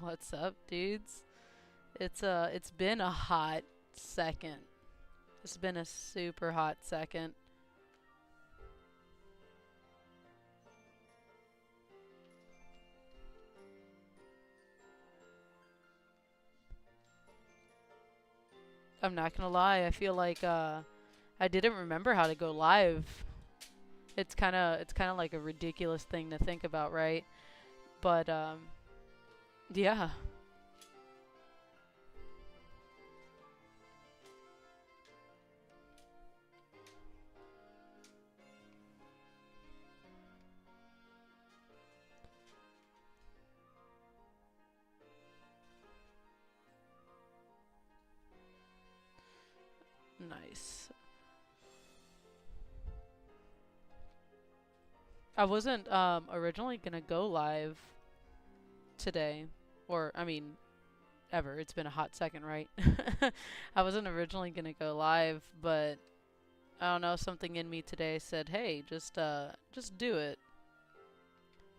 What's up, dudes? It's been a hot second. It's been a super hot second. I'm not gonna lie, I feel like I didn't remember how to go live. It's kinda like a ridiculous thing to think about, right? But yeah. Nice. I wasn't originally gonna go live today. Or I mean ever. It's been a hot second, right? I wasn't originally gonna go live, but I don't know, something in me today said, "Hey, just do it.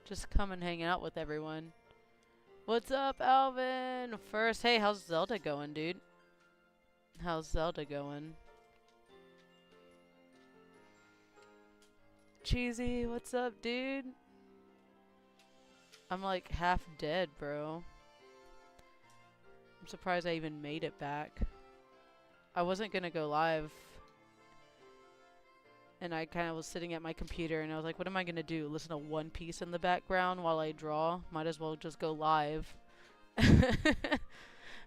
Just come and hang out with everyone." What's up, Alvin? First, hey, how's Zelda going, dude? How's Zelda going? Cheesy, what's up, dude? I'm like half dead, bro. I'm surprised I even made it back. I wasn't gonna go live, and I kind of was sitting at my computer, and I was like, what am I gonna do? Listen to One Piece in the background while I draw? Might as well just go live.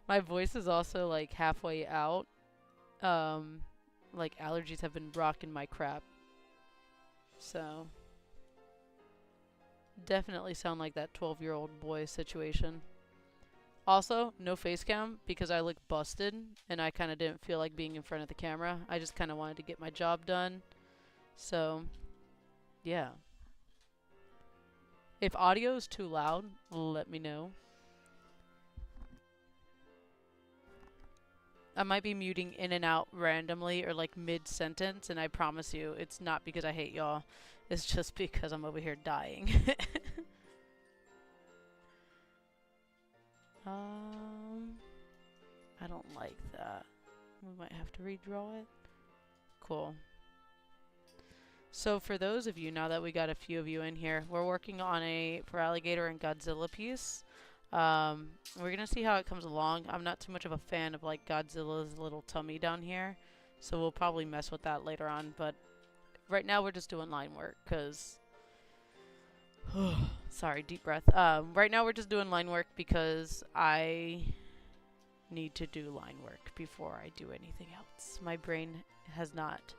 My voice is also like halfway out. Um, like allergies have been rocking my crap. So, definitely sound like that 12-year-old boy situation. Also, no face cam because I look busted and I kind of didn't feel like being in front of the camera. I just kind of wanted to get my job done. So, yeah. If audio is too loud, let me know. I might be muting in and out randomly or like mid-sentence, and I promise you, it's not because I hate y'all. It's just because I'm over here dying. I don't like that. We might have to redraw it. Cool. So for those of you, now that we got a few of you in here, we're working on a For Alligator and Godzilla piece. We're gonna see how it comes along. I'm not too much of a fan of like Godzilla's little tummy down here, so we'll probably mess with that later on. But right now we're just doing line work, cause sorry, deep breath. Right now we're just doing line work because I need to do line work before I do anything else. My brain has not.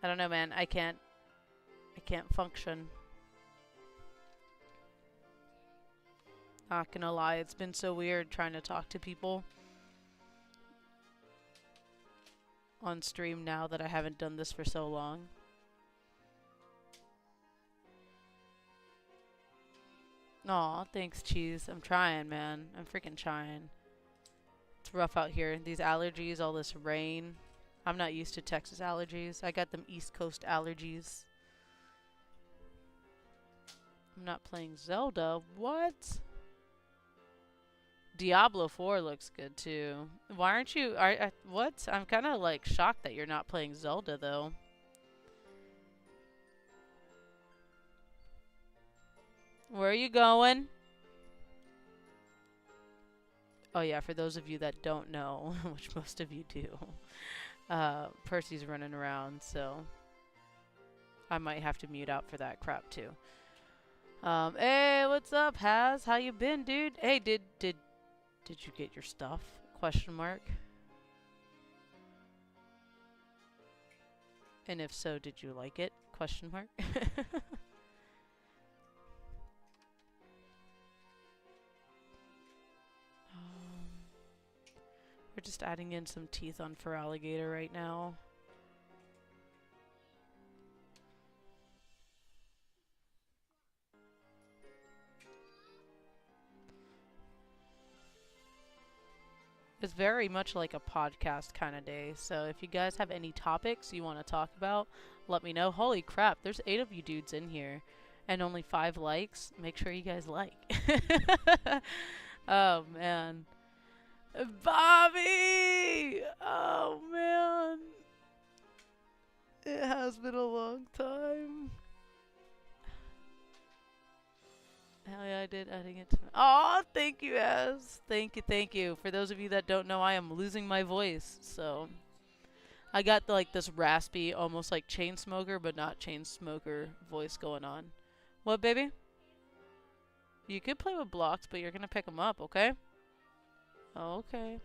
I don't know, man. I can't function. Not gonna lie, it's been so weird trying to talk to people on stream now that I haven't done this for so long. Aw, thanks, Cheese. I'm trying, man. I'm freaking trying. It's rough out here. These allergies, all this rain. I'm not used to Texas allergies. I got them East Coast allergies. I'm not playing Zelda. What? Diablo 4 looks good too. Why aren't you? What? I'm kind of like shocked that you're not playing Zelda though. Where are you going? Oh yeah, for those of you that don't know, which most of you do, Percy's running around, so I might have to mute out for that crap too. Hey, what's up, Haz? How you been, dude? Hey, did you get your stuff? Question mark. And if so, did you like it? Question mark. We're just adding in some teeth on For Alligator right now. It's very much like a podcast kind of day, so if you guys have any topics you want to talk about, let me know. Holy crap, there's 8 of you dudes in here. and only 5 likes, make sure you guys like. Oh man. Bobby! Oh man. It has been a long time. Hell yeah, I did adding it to. Oh, thank you, Az. Thank you, thank you. For those of you that don't know, I am losing my voice, so I got like this raspy, almost like chain smoker, but not chain smoker voice going on. What, baby? You could play with blocks, but you're gonna pick them up, okay? Okay.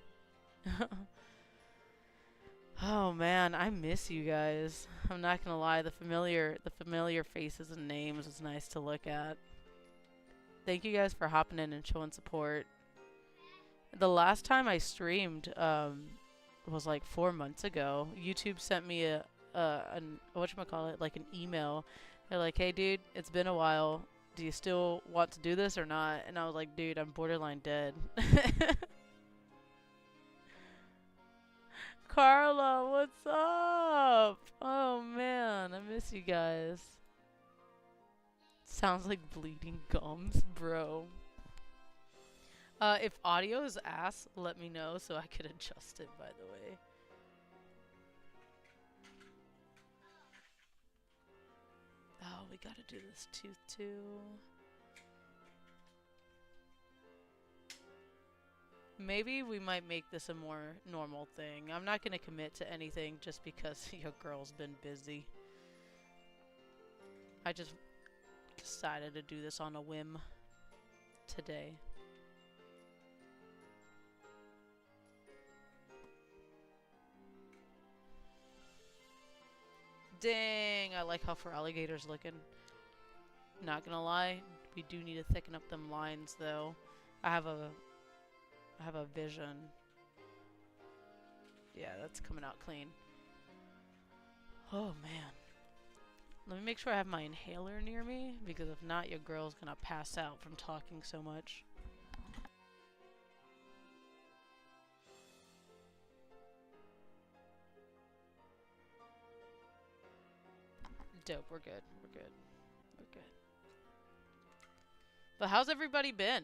Oh man, I miss you guys. I'm not gonna lie, the familiar faces and names is nice to look at. Thank you guys for hopping in and showing support. The last time I streamed was like 4 months ago. YouTube sent me an whatchamacallit, like an email. They're like, "Hey dude, it's been a while. Do you still want to do this or not?" And I was like, "Dude, I'm borderline dead." Carla, what's up? Oh man, I miss you guys. Sounds like bleeding gums, bro. If audio is ass, let me know so I could adjust it, by the way. Oh, we gotta do this tooth too. Maybe we might make this a more normal thing. I'm not gonna commit to anything just because your girl's been busy. I just decided to do this on a whim today. Dang, I like how for alligators looking. Not gonna lie, we do need to thicken up them lines though. I have a vision. Yeah, that's coming out clean. Oh man. Let me make sure I have my inhaler near me, because if not, your girl's gonna pass out from talking so much. Dope, we're good. We're good. We're good. But how's everybody been?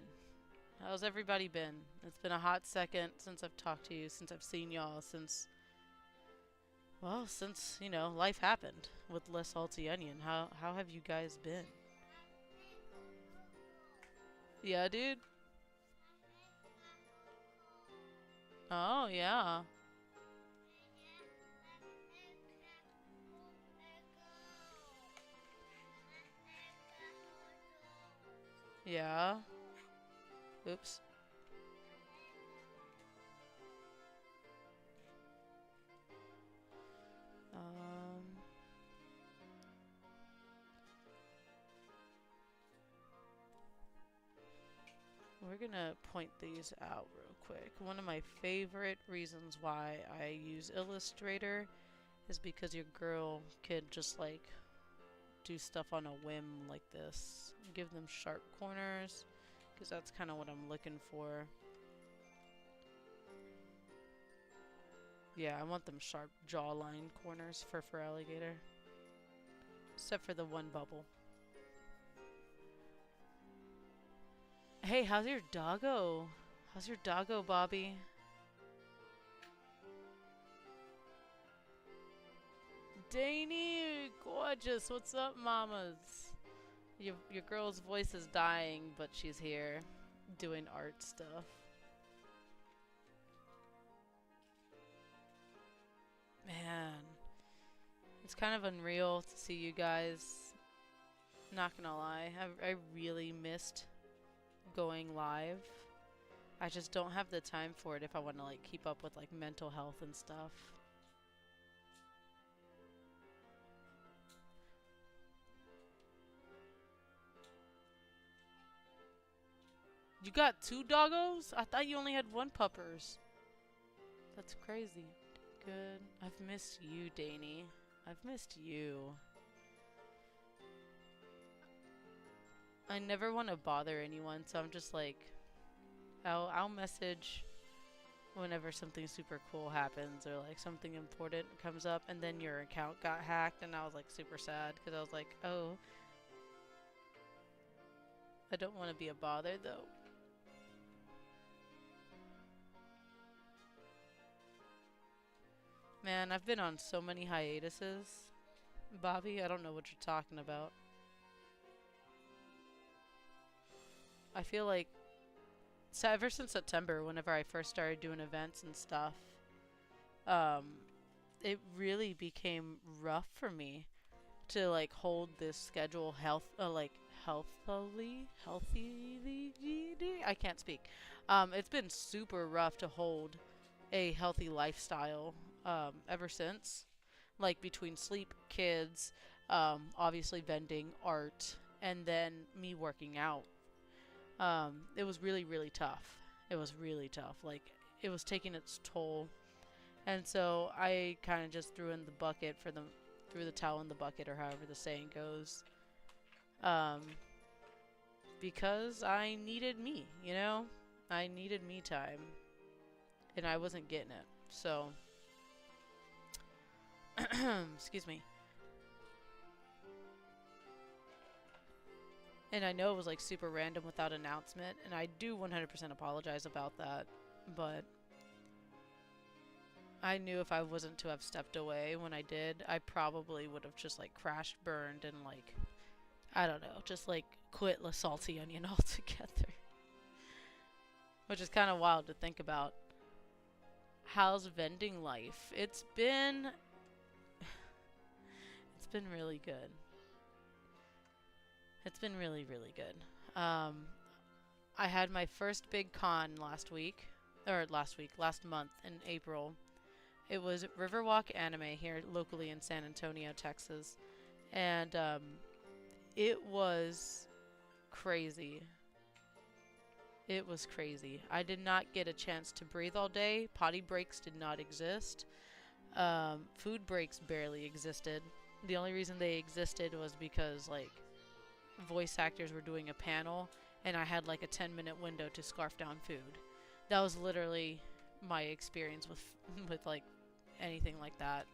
How's everybody been? It's been a hot second since I've talked to you, since I've seen y'all, since, well, since, you know, life happened with LeSaltyOnion. How have you guys been? Yeah, dude? Oh, yeah. Yeah. Oops. We're gonna point these out real quick. One of my favorite reasons why I use Illustrator is because your girl could just like do stuff on a whim like this. Give them sharp corners, because that's kind of what I'm looking for. Yeah, I want them sharp jawline corners for alligator. Except for the one bubble. Hey, how's your doggo? How's your doggo, Bobby? Danny, gorgeous. What's up, mamas? Your girl's voice is dying, but she's here doing art stuff. Man, it's kind of unreal to see you guys. Not gonna lie, I really missed going live. I just don't have the time for it if I want to like keep up with like mental health and stuff. You got 2 doggos? I thought you only had 1 puppers. That's crazy. Good. I've missed you, Danny. I've missed you. I never want to bother anyone, so I'm just like, I'll message whenever something super cool happens or like something important comes up, and then your account got hacked, and I was like super sad because I was like, oh, I don't want to be a bother, though. Man, I've been on so many hiatuses. Bobby, I don't know what you're talking about. I feel like, so ever since September, whenever I first started doing events and stuff, um, it really became rough for me to like hold this schedule healthily. I can't speak. It's been super rough to hold a healthy lifestyle ever since. Like between sleep, kids, obviously vending, art, and then me working out. It was really, really tough. It was really tough. Like, it was taking its toll. And so I kind of just threw the towel in the bucket, or however the saying goes. Because I needed me, you know? I needed me time. And I wasn't getting it. So, excuse me. And I know it was like super random without announcement, and I do 100% apologize about that, but I knew if I wasn't to have stepped away when I did, I probably would have just like crashed, burned, and like, I don't know, just like quit LeSaltyOnion altogether. Which is kind of wild to think about. How's vending life? It's been really good. It's been really, really good. I had my first big con last month in April. It was Riverwalk Anime here locally in San Antonio, Texas. And it was crazy. It was crazy. I did not get a chance to breathe all day. Potty breaks did not exist. Food breaks barely existed. The only reason they existed was because, like, voice actors were doing a panel, and I had, like, a 10-minute window to scarf down food. That was literally my experience with like, anything like that.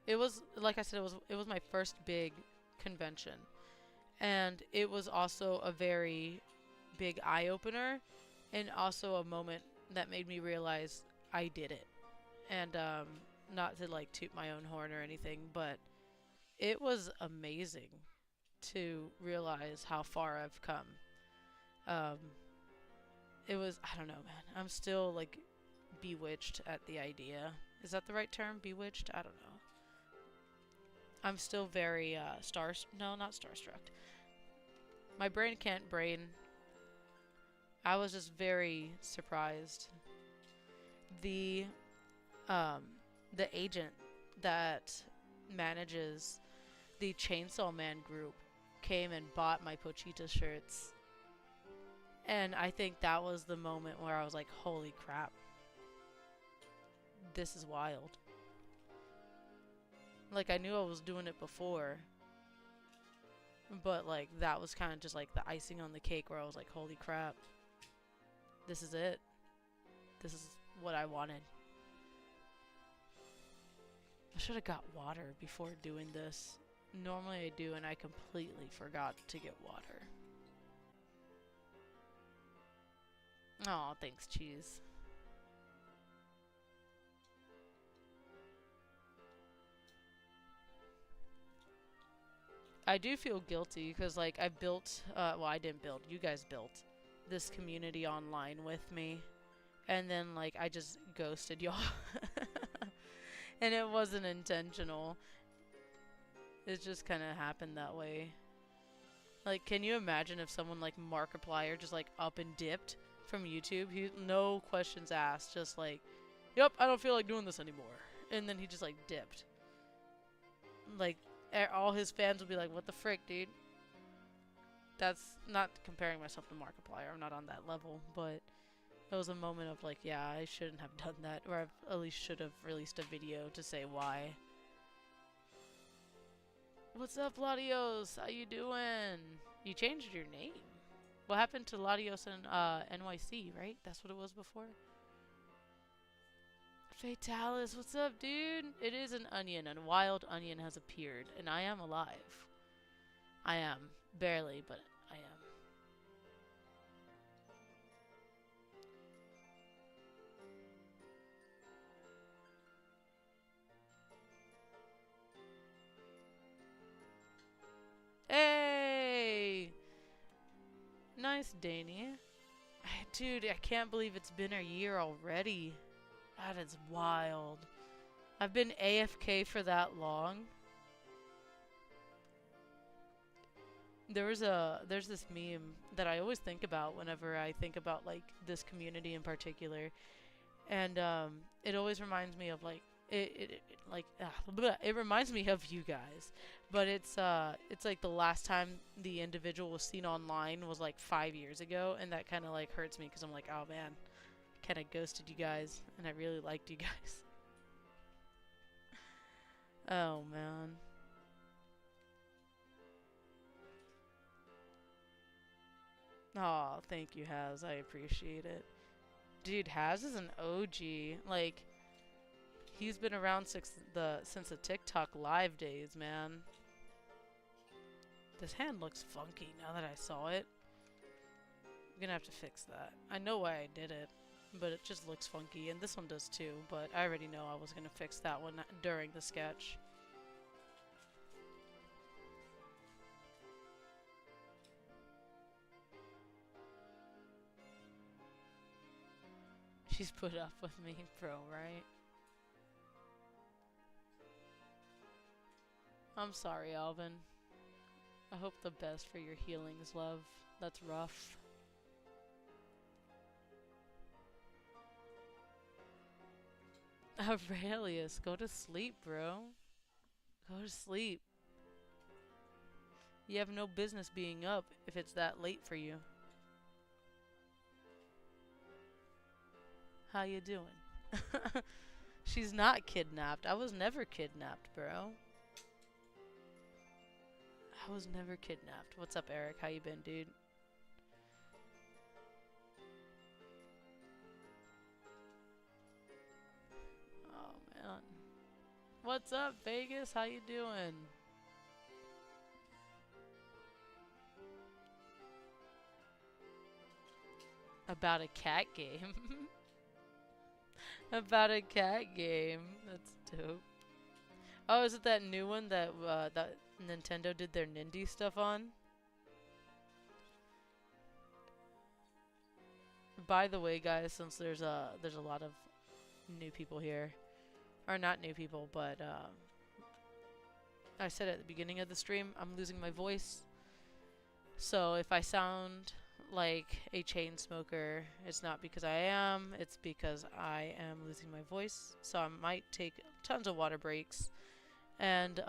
It was, like I said, it was my first big convention. And it was also a very big eye-opener, and also a moment that made me realize I did it. And not to like toot my own horn or anything, but it was amazing to realize how far I've come. It was, I don't know, man. I'm still like bewitched at the idea. Is that the right term? Bewitched? I don't know. I'm still very no, not starstruck. My brain can't brain. I was just very surprised. The agent that manages the Chainsaw Man group came and bought my Pochita shirts. And I think that was the moment where I was like, holy crap. This is wild. Like, I knew I was doing it before. But, like, that was kind of just, like, the icing on the cake where I was like, holy crap. This is it. This is what I wanted. I should have got water before doing this. Normally I do, and I completely forgot to get water. Aw, thanks, cheese. I do feel guilty because, like, I built, well, I didn't build, you guys built this community online with me. And then, like, I just ghosted y'all. And it wasn't intentional. It just kind of happened that way. Like, can you imagine if someone like Markiplier just, like, up and dipped from YouTube? No questions asked, just like, yep, I don't feel like doing this anymore. And then he just, like, dipped. Like, all his fans would be like, what the frick, dude? That's not comparing myself to Markiplier. I'm not on that level, but it was a moment of like, yeah, I shouldn't have done that, or I at least should have released a video to say why. What's up, Latios? How you doing? You changed your name. What happened to Latios and NYC, right? That's what it was before? Fatalis, what's up, dude? It is an onion, and a wild onion has appeared, and I am alive. I am. Barely, but I am. Hey! Nice, Danny. Dude, I can't believe it's been a year already. That is wild. I've been AFK for that long. There's this meme that I always think about whenever I think about like this community in particular, and it always reminds me of like it reminds me of you guys, but it's like the last time the individual was seen online was like 5 years ago, and that kind of like hurts me because I'm like, oh man, kind of ghosted you guys, and I really liked you guys. Oh man. Oh, thank you, Haz. I appreciate it. Dude, Haz is an OG. Like, he's been around since the TikTok live days, man. This hand looks funky now that I saw it. I'm gonna have to fix that. I know why I did it, but it just looks funky, and this one does too, but I already know I was gonna fix that one during the sketch. She's put up with me, bro, right? I'm sorry, Alvin. I hope the best for your healings, love. That's rough. Aurelius, go to sleep, bro. Go to sleep. You have no business being up if it's that late for you. How you doing? She's not kidnapped. I was never kidnapped, bro. I was never kidnapped. What's up, Eric? How you been, dude? Oh, man. What's up, Vegas? How you doing? About a cat game. About a cat game. That's dope. Oh, is it that new one that that Nintendo did their Nindy stuff on? By the way, guys, since there's a lot of new people here, or not new people, but I said at the beginning of the stream, I'm losing my voice. So if I sound like a chain smoker, it's not because I am, it's because I am losing my voice. So I might take tons of water breaks and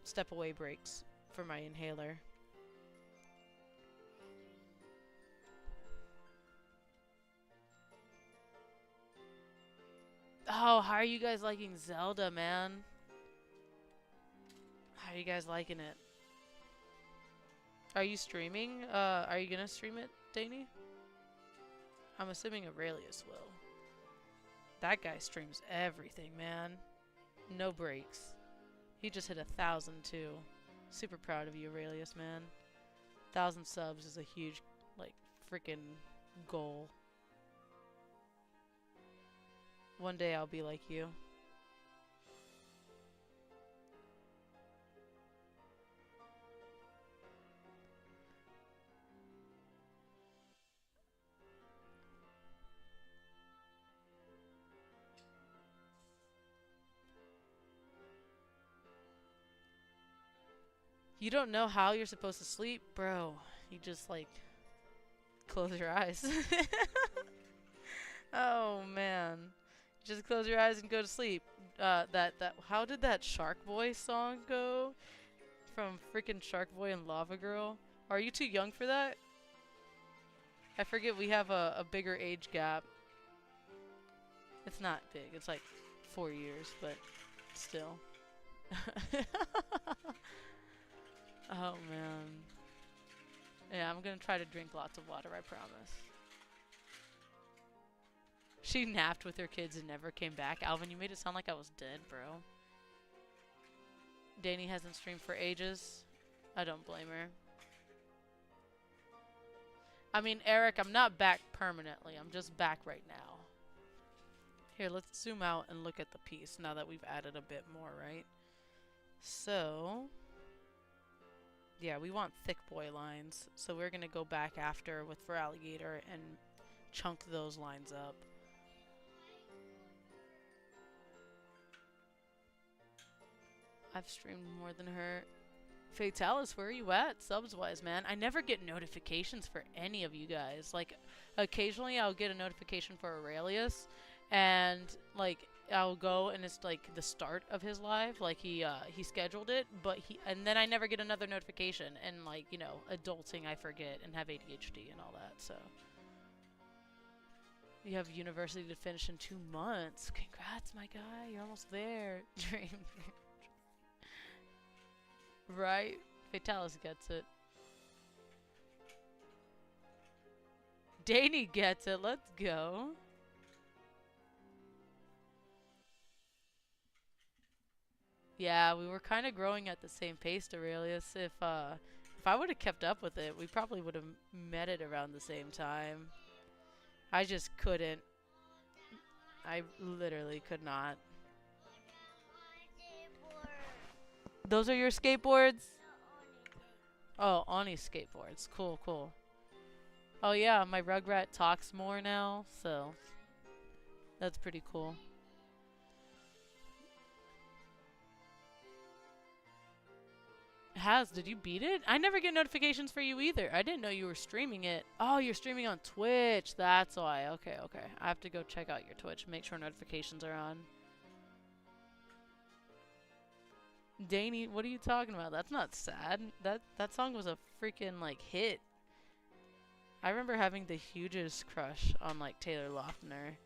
step away breaks for my inhaler. Oh, how are you guys liking Zelda, man? How are you guys liking it? Are you streaming? Are you gonna stream it, Danny? I'm assuming Aurelius will. That guy streams everything, man. No breaks. He just hit 1,000 too. Super proud of you, Aurelius, man. 1,000 subs is a huge, like, freaking goal. One day I'll be like you. You don't know how you're supposed to sleep? Bro, you just, like, close your eyes. Oh, man. Just close your eyes and go to sleep. How did that Shark Boy song go? From freaking Shark Boy and Lava Girl? Are you too young for that? I forget we have a bigger age gap. It's not big. It's like 4 years, but still. Oh, man. Yeah, I'm gonna try to drink lots of water, I promise. She napped with her kids and never came back. Alvin, you made it sound like I was dead, bro. Danny hasn't streamed for ages. I don't blame her. I mean, Eric, I'm not back permanently. I'm just back right now. Here, let's zoom out and look at the piece now that we've added a bit more, right? So, yeah, we want thick boy lines. So we're going to go back after for alligator and chunk those lines up. I've streamed more than her. Fatalis, where are you at? Subs-wise, man. I never get notifications for any of you guys. Like, occasionally I'll get a notification for Aurelius, and, like, I'll go and it's, like, the start of his live. Like, he scheduled it, and then I never get another notification. And, like, you know, adulting, I forget, and have ADHD and all that, so. You have university to finish in 2 months. Congrats, my guy. You're almost there. Dream. Right? Fatalis gets it. Danny gets it. Let's go. Yeah, we were kind of growing at the same pace, Aurelius. If I would have kept up with it, we probably would have met it around the same time. I just couldn't. I literally could not. Those are your skateboards? Oh, Oni skateboards. Cool, cool. Oh yeah, my Rugrat talks more now, so that's pretty cool. Did you beat it? I never get notifications for you either. I didn't know you were streaming it. Oh, you're streaming on Twitch. That's why. Okay, okay. I have to go check out your Twitch, make sure notifications are on. Danny, what are you talking about? That's not sad. That song was a freaking, like, hit. I remember having the hugest crush on, like, Taylor Lautner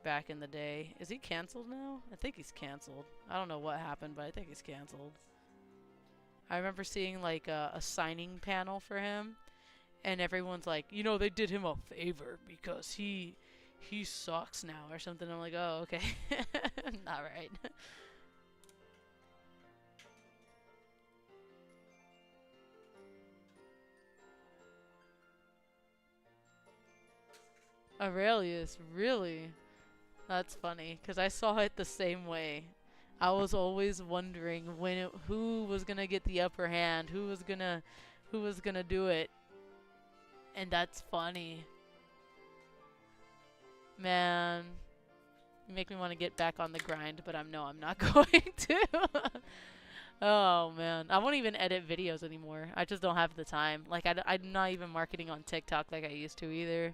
back in the day. Is he canceled now? I think he's canceled. I don't know what happened, but I think he's canceled. I remember seeing, like, a signing panel for him, and everyone's like, you know, they did him a favor because he sucks now or something. I'm like, oh, okay. Not right. Aurelius, really? That's funny, because I saw it the same way. I was always wondering who was gonna get the upper hand, who was gonna do it. And that's funny. Man, you make me want to get back on the grind, but I'm not going to. Oh man, I won't even edit videos anymore. I just don't have the time. Like I'm not even marketing on TikTok like I used to either.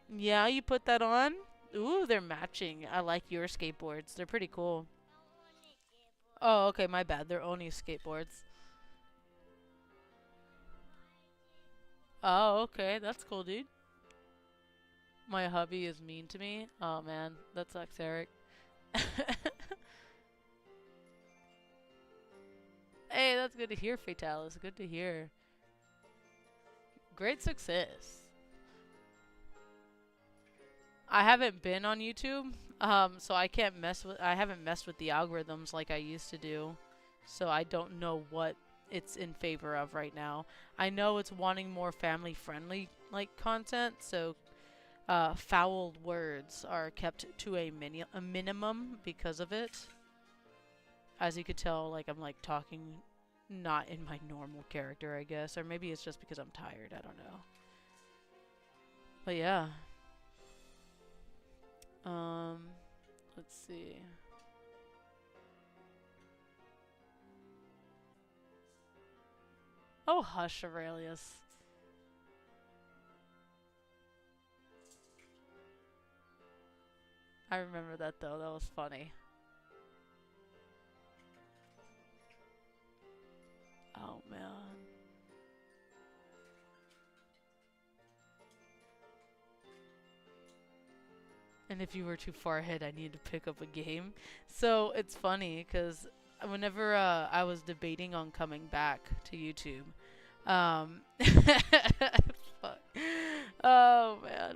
Yeah, you put that on? Ooh, they're matching. I like your skateboards. They're pretty cool. Oh, okay, my bad. They're Oni skateboards. Oh, okay. That's cool, dude. My hubby is mean to me. Oh, man. That sucks, Eric. Hey, that's good to hear, Fatalis. Good to hear. Great success. I haven't been on YouTube, so I haven't messed with the algorithms like I used to do, so I don't know what it's in favor of right now. I know it's wanting more family-friendly, like, content, so, foul words are kept to a minimum because of it. As you could tell, like, I'm, like, talking not in my normal character, I guess, or maybe it's just because I'm tired, I don't know. But yeah. Let's see. Oh, hush, Aurelius. I remember that, though. That was funny. Oh, man. And if you were too far ahead, I need to pick up a game. So it's funny because whenever I was debating on coming back to YouTube, fuck. Oh man,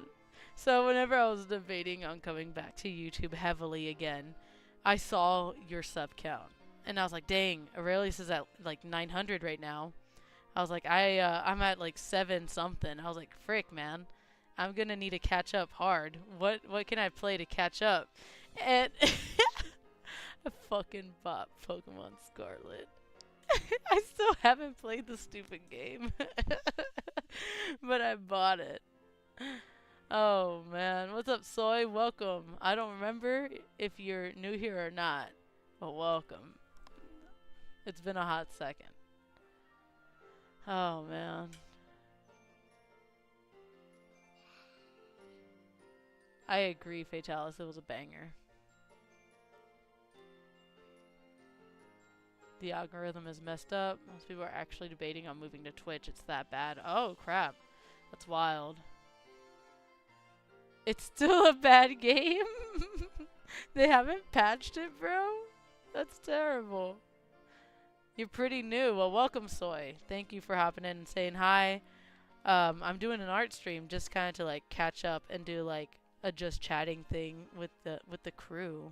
So whenever I was debating on coming back to YouTube heavily again, I saw your sub count. And I was like, dang, Aurelius is at like 900 right now. I was like, I'm at like 7 something. I was like, frick, man. I'm gonna need to catch up hard. What can I play to catch up? And I fucking bought Pokemon Scarlet. I still haven't played the stupid game. But I bought it. Oh man, what's up, Soy? Welcome. I don't remember if you're new here or not, but welcome. It's been a hot second. Oh man. I agree, Fatalis, it was a banger. The algorithm is messed up. Most people are actually debating on moving to Twitch. It's that bad. Oh crap. That's wild. It's still a bad game? They haven't patched it, bro? That's terrible. You're pretty new. Well, welcome, Soy. Thank you for hopping in and saying hi. I'm doing an art stream just kind of to like catch up and do like a just chatting thing with the crew,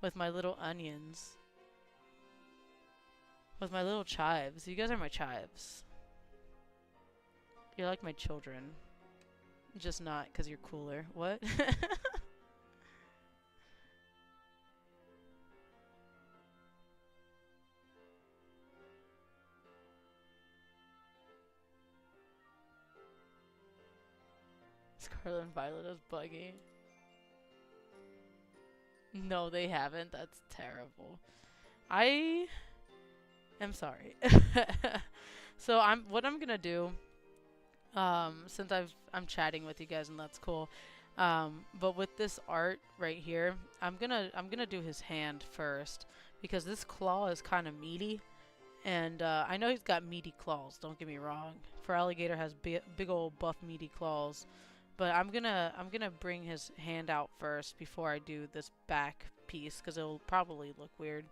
with my little onions, with my little chives. You guys are my chives. You're like my children. Just not because you're cooler. What? Scarlet and Violet is buggy. No, they haven't. That's terrible. I am sorry. So what I'm gonna do, since I'm chatting with you guys and that's cool, but with this art right here, I'm gonna do his hand first because this claw is kind of meaty, and I know he's got meaty claws. Don't get me wrong. Feraligatr has big old buff meaty claws. But I'm gonna bring his hand out first before I do this back piece because it'll probably look weird.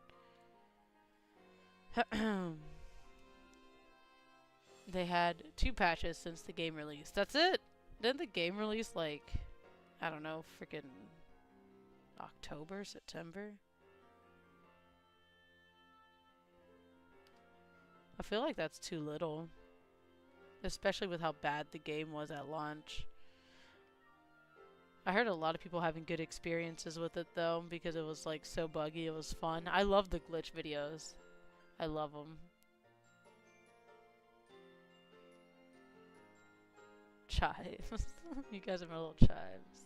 They had 2 patches since the game release. That's it. Didn't the game release like, I don't know, freaking October, September? I feel like that's too little, especially with how bad the game was at launch. I heard a lot of people having good experiences with it though because it was like so buggy. It was fun. I love the glitch videos. I love them. Chives. You guys are my little chives.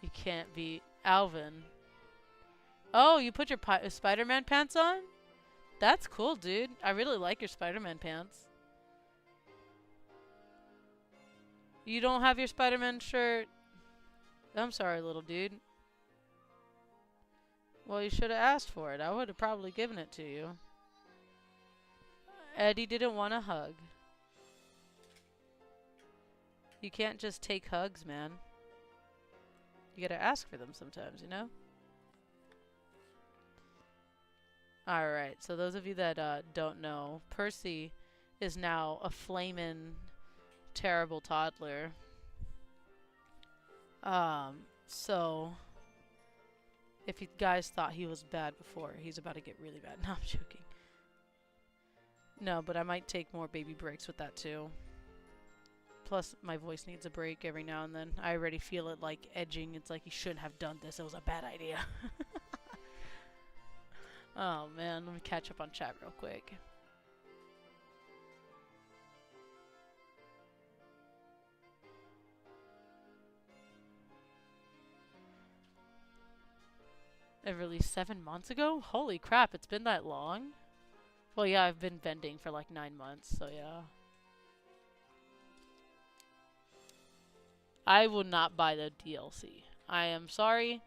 You can't be Alvin. Oh, you put your Spider-Man pants on? That's cool, dude. I really like your Spider-Man pants. You don't have your Spider-Man shirt? I'm sorry, little dude. Well, you should have asked for it. I would have probably given it to you. Eddie didn't want a hug. You can't just take hugs, man. You gotta ask for them sometimes, you know? Alright, so those of you that don't know, Percy is now a flamin' terrible toddler. So if you guys thought he was bad before, he's about to get really bad. No, I'm joking. No, but I might take more baby breaks with that too. Plus, my voice needs a break every now and then. I already feel it like edging. It's like you shouldn't have done this. It was a bad idea. Oh man, let me catch up on chat real quick. It released 7 months ago? Holy crap, it's been that long? Well, yeah, I've been vending for like 9 months, so yeah. I will not buy the DLC. I am sorry.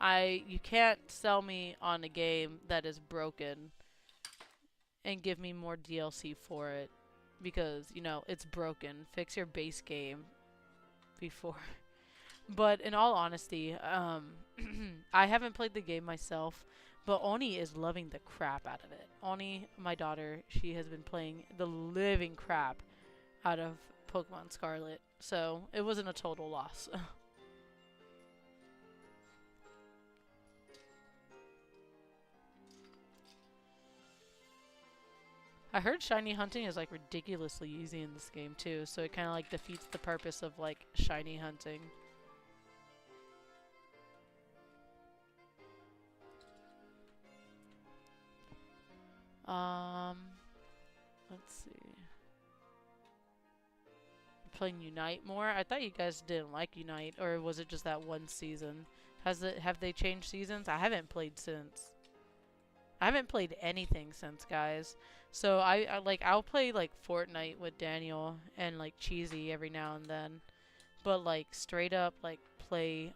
You can't sell me on a game that is broken and give me more DLC for it because, you know, it's broken. Fix your base game before. But in all honesty, I haven't played the game myself, but Oni is loving the crap out of it. Oni, my daughter, she has been playing the living crap out of Pokemon Scarlet, so it wasn't a total loss. I heard shiny hunting is like ridiculously easy in this game too, so it kind of like defeats the purpose of like shiny hunting. Let's see. Playing Unite more? I thought you guys didn't like Unite, or was it just that one season? Have they changed seasons? I haven't played since. I haven't played anything since, guys. So I'll play like Fortnite with Daniel and like Cheesy every now and then. But like straight up like play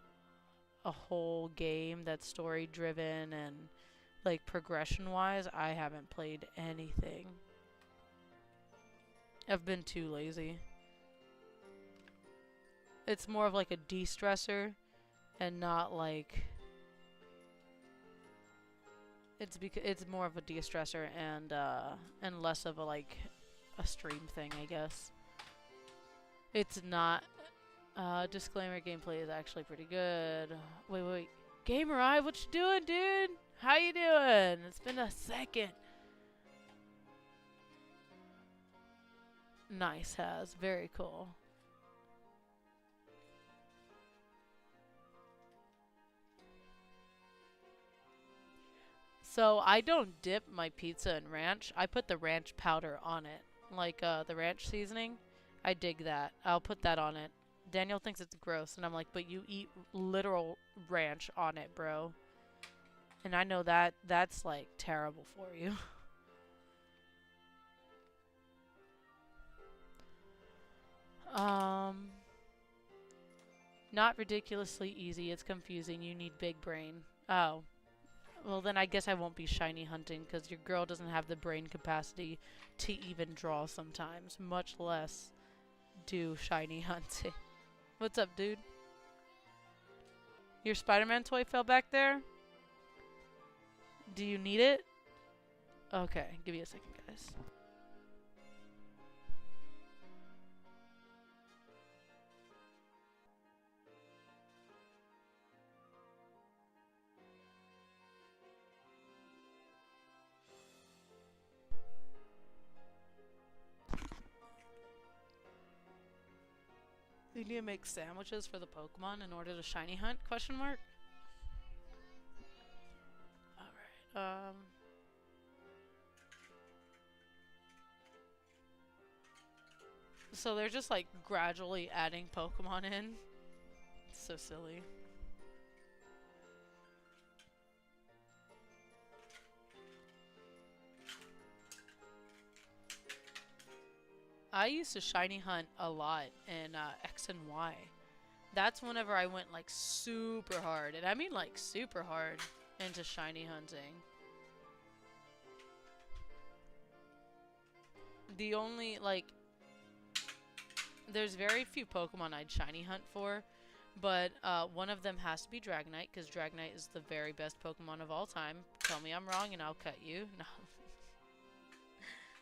a whole game that's story driven and like progression wise, I haven't played anything. I've been too lazy. It's more of like a de-stressor and not like it's more of a de-stressor and less of a like a stream thing, I guess. It's not disclaimer, gameplay is actually pretty good. Wait. Gamer Eye, what you doing, dude? How you doing? It's been a second. Nice, Has. Very cool. So I don't dip my pizza in ranch. I put the ranch powder on it. Like the ranch seasoning. I dig that. I'll put that on it. Daniel thinks it's gross, and I'm like, but you eat literal ranch on it, bro. And I know that that's like terrible for you. Not ridiculously easy. It's confusing. You need big brain. Oh. Well, then I guess I won't be shiny hunting because your girl doesn't have the brain capacity to even draw sometimes, much less do shiny hunting. What's up, dude? Your Spider-Man toy fell back there? Do you need it? Okay, give me a second, guys. You need to make sandwiches for the Pokemon in order to shiny hunt? Question mark? Alright, so they're just like gradually adding Pokemon in. It's so silly. I used to shiny hunt a lot in X and Y. That's whenever I went like super hard, and I mean like super hard, into shiny hunting. The only like there's very few Pokemon I'd shiny hunt for, but one of them has to be Dragonite, because Dragonite is the very best Pokemon of all time. Tell me I'm wrong and I'll cut you. No.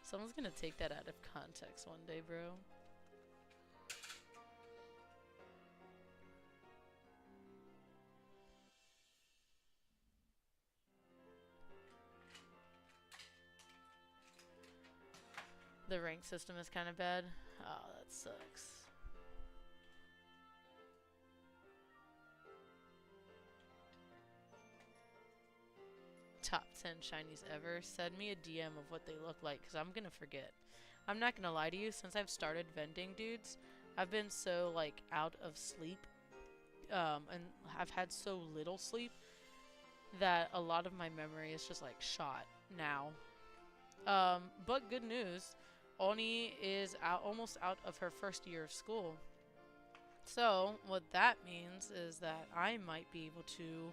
Someone's gonna take that out of context one day, bro. The rank system is kind of bad. Oh, that sucks. Top 10 shinies ever. Send me a DM of what they look like, because I'm gonna forget. I'm not gonna lie to you, since I've started vending, dudes, I've been so, like, out of sleep, and I've had so little sleep, that a lot of my memory is just, like, shot now. But good news, Oni is almost out of her first year of school. So, what that means is that I might be able to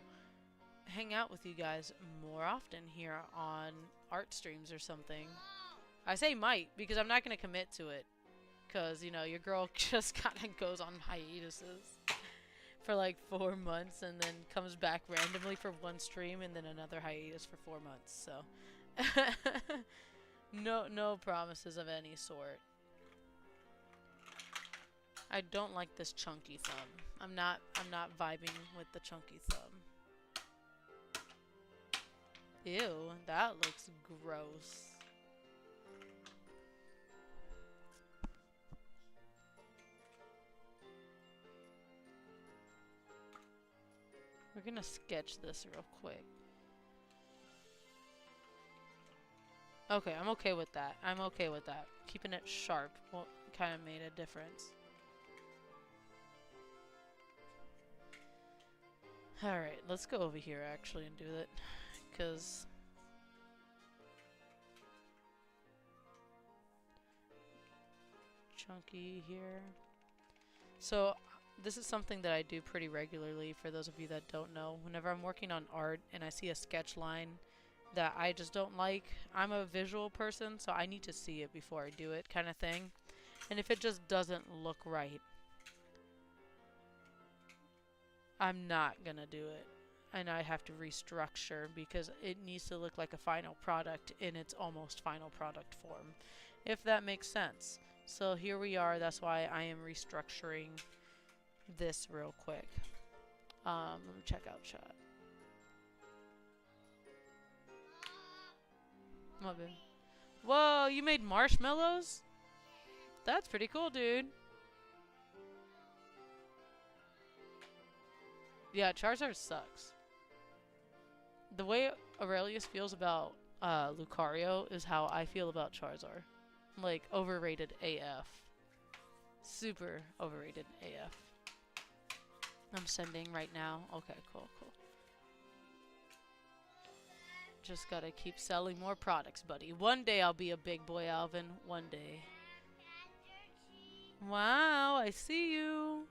hang out with you guys more often here on art streams or something. I say might because I'm not going to commit to it, because, you know, your girl just kind of goes on hiatuses for like 4 months and then comes back randomly for one stream and then another hiatus for 4 months. So no promises of any sort. I don't like this chunky thumb. I'm not vibing with the chunky thumb. Ew, that looks gross. We're gonna sketch this real quick. Okay, I'm okay with that. I'm okay with that. Keeping it sharp kind of made a difference. Alright, let's go over here actually and do it. Because chunky here. So this is something that I do pretty regularly for those of you that don't know. Whenever I'm working on art and I see a sketch line that I just don't like, I'm a visual person, so I need to see it before I do it kind of thing. And if it just doesn't look right, I'm not gonna do it. And I have to restructure because it needs to look like a final product in its almost final product form, if that makes sense. So here we are. That's why I am restructuring this real quick. Let me check out chat. What, babe? Whoa, you made marshmallows? That's pretty cool, dude. Yeah, Charizard sucks. The way Aurelius feels about Lucario is how I feel about Charizard. Like, overrated AF. Super overrated AF. I'm sending right now. Okay, cool. Just gotta keep selling more products, buddy. One day I'll be a big boy, Alvin. One day. Wow, I see you.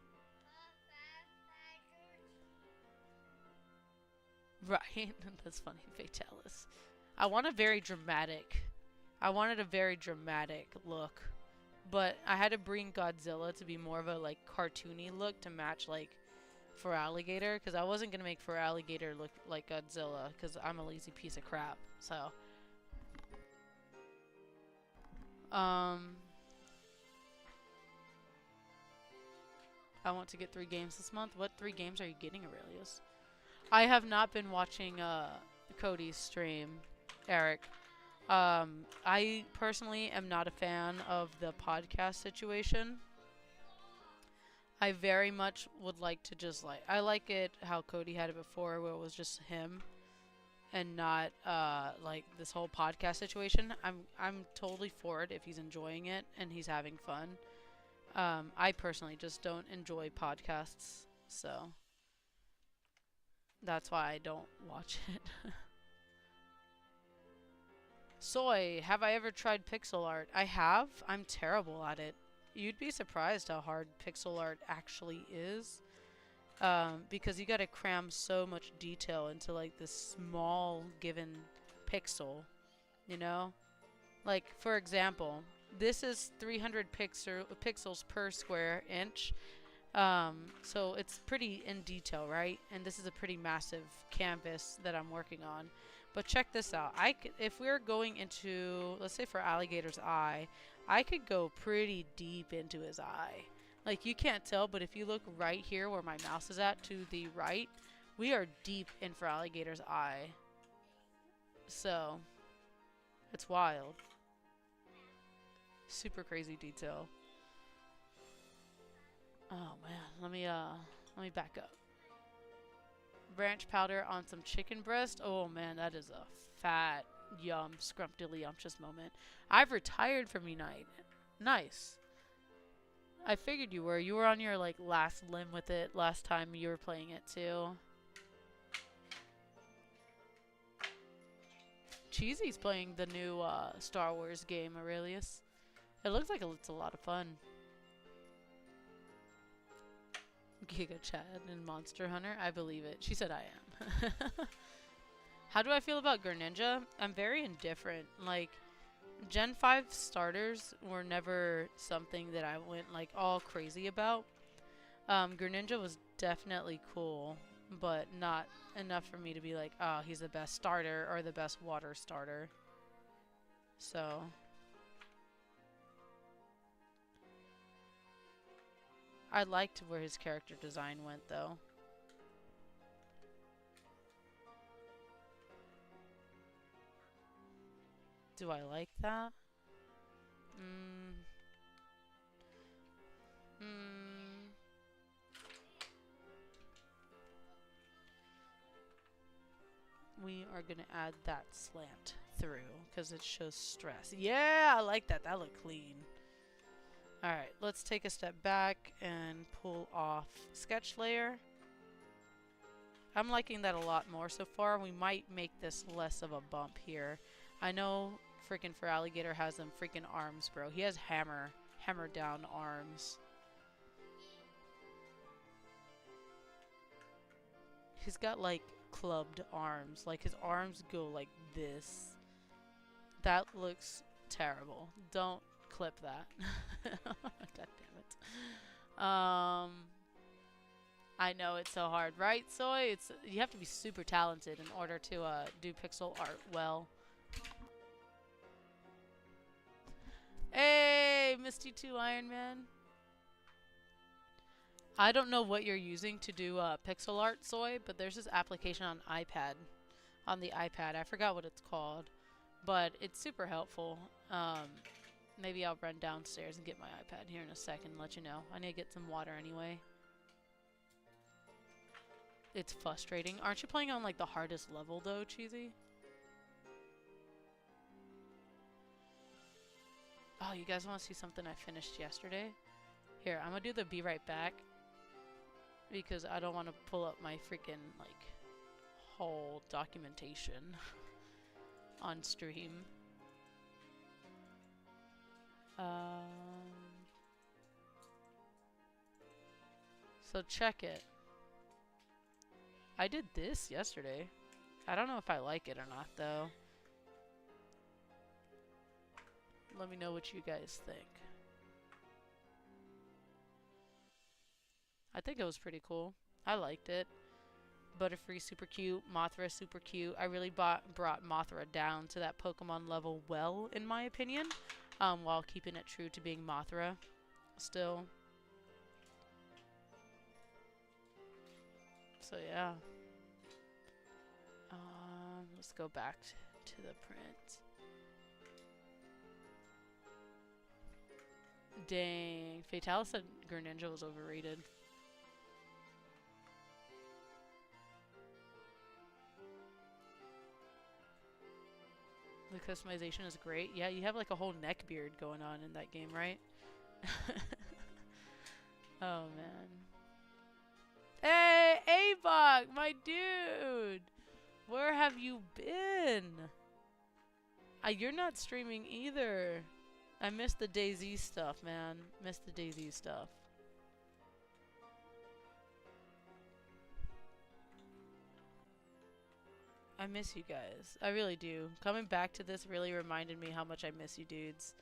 Right, that's funny. Fatalis. I wanted a very dramatic look. But I had to bring Godzilla to be more of a, like, cartoony look to match, like, for alligator, because I wasn't gonna make for alligator look like Godzilla, because I'm a lazy piece of crap. So I want to get 3 games this month. What 3 games are you getting, Aurelius? I have not been watching Cody's stream, Eric. I personally am not a fan of the podcast situation. I very much would like to just I like it how Cody had it before, where it was just him and not like this whole podcast situation. I'm totally for it if he's enjoying it and he's having fun. I personally just don't enjoy podcasts, so that's why I don't watch it. Soy, have I ever tried pixel art? I have. I'm terrible at it. You'd be surprised how hard pixel art actually is. Because you gotta cram so much detail into like this small given pixel, you know? Like, for example, this is 300 pixels per square inch. So it's pretty in detail, right? And this is a pretty massive canvas that I'm working on. But check this out. If we're going into, let's say for alligator's eye, I could go pretty deep into his eye. Like, you can't tell, but if you look right here where my mouse is at to the right, we are deep in for alligator's eye. So, it's wild. Super crazy detail. Oh man, let me back up. Branch powder on some chicken breast. Oh man, that is a fat, yum, scrumptious moment. I've retired from Unite. Nice. I figured you were. You were on your like last limb with it last time you were playing it too. Cheesy's playing the new Star Wars game, Aurelius. It looks like it's a lot of fun. Giga Chad and Monster Hunter. I believe it. She said I am. How do I feel about Greninja? I'm very indifferent. Like, Gen 5 starters were never something that I went like all crazy about. Greninja was definitely cool, but not enough for me to be like, oh, he's the best starter or the best water starter. So I liked where his character design went, though. Do I like that? We are gonna add that slant through because it shows stress. Yeah, I like that. That looked clean. Alright, let's take a step back and pull off sketch layer. I'm liking that a lot more so far. We might make this less of a bump here. I know freaking For Alligator has them freaking arms, bro. He has hammer down arms. He's got like clubbed arms. Like his arms go like this. That looks terrible. Don't clip that. God damn it. I know it's so hard, right, Soy? You have to be super talented in order to do pixel art well. Hey, Misty 2 Iron Man. I don't know what you're using to do pixel art, Soy, but there's this application on iPad. On the iPad. I forgot what it's called. But it's super helpful. Maybe I'll run downstairs and get my iPad here in a second and let you know. I need to get some water anyway. It's frustrating. Aren't you playing on like the hardest level though, Cheesy? Oh, you guys want to see something I finished yesterday? Here, I'm gonna do the be right back. Because I don't want to pull up my freaking like whole documentation on stream. So check it. I did this yesterday. I don't know if I like it or not though. Let me know what you guys think. I think it was pretty cool. I liked it. Butterfree super cute. Mothra super cute. I really brought Mothra down to that Pokemon level well, in my opinion. While keeping it true to being Mothra still. So yeah. Let's go back to the print. Dang. Fatalis said Greninja was overrated. The customization is great. Yeah, you have like a whole neck beard going on in that game, right? Oh, man. Hey, A-Bog, my dude! Where have you been? You're not streaming either. I missed the DayZ stuff, man. Missed the DayZ stuff. I miss you guys. I really do. Coming back to this really reminded me how much I miss you dudes.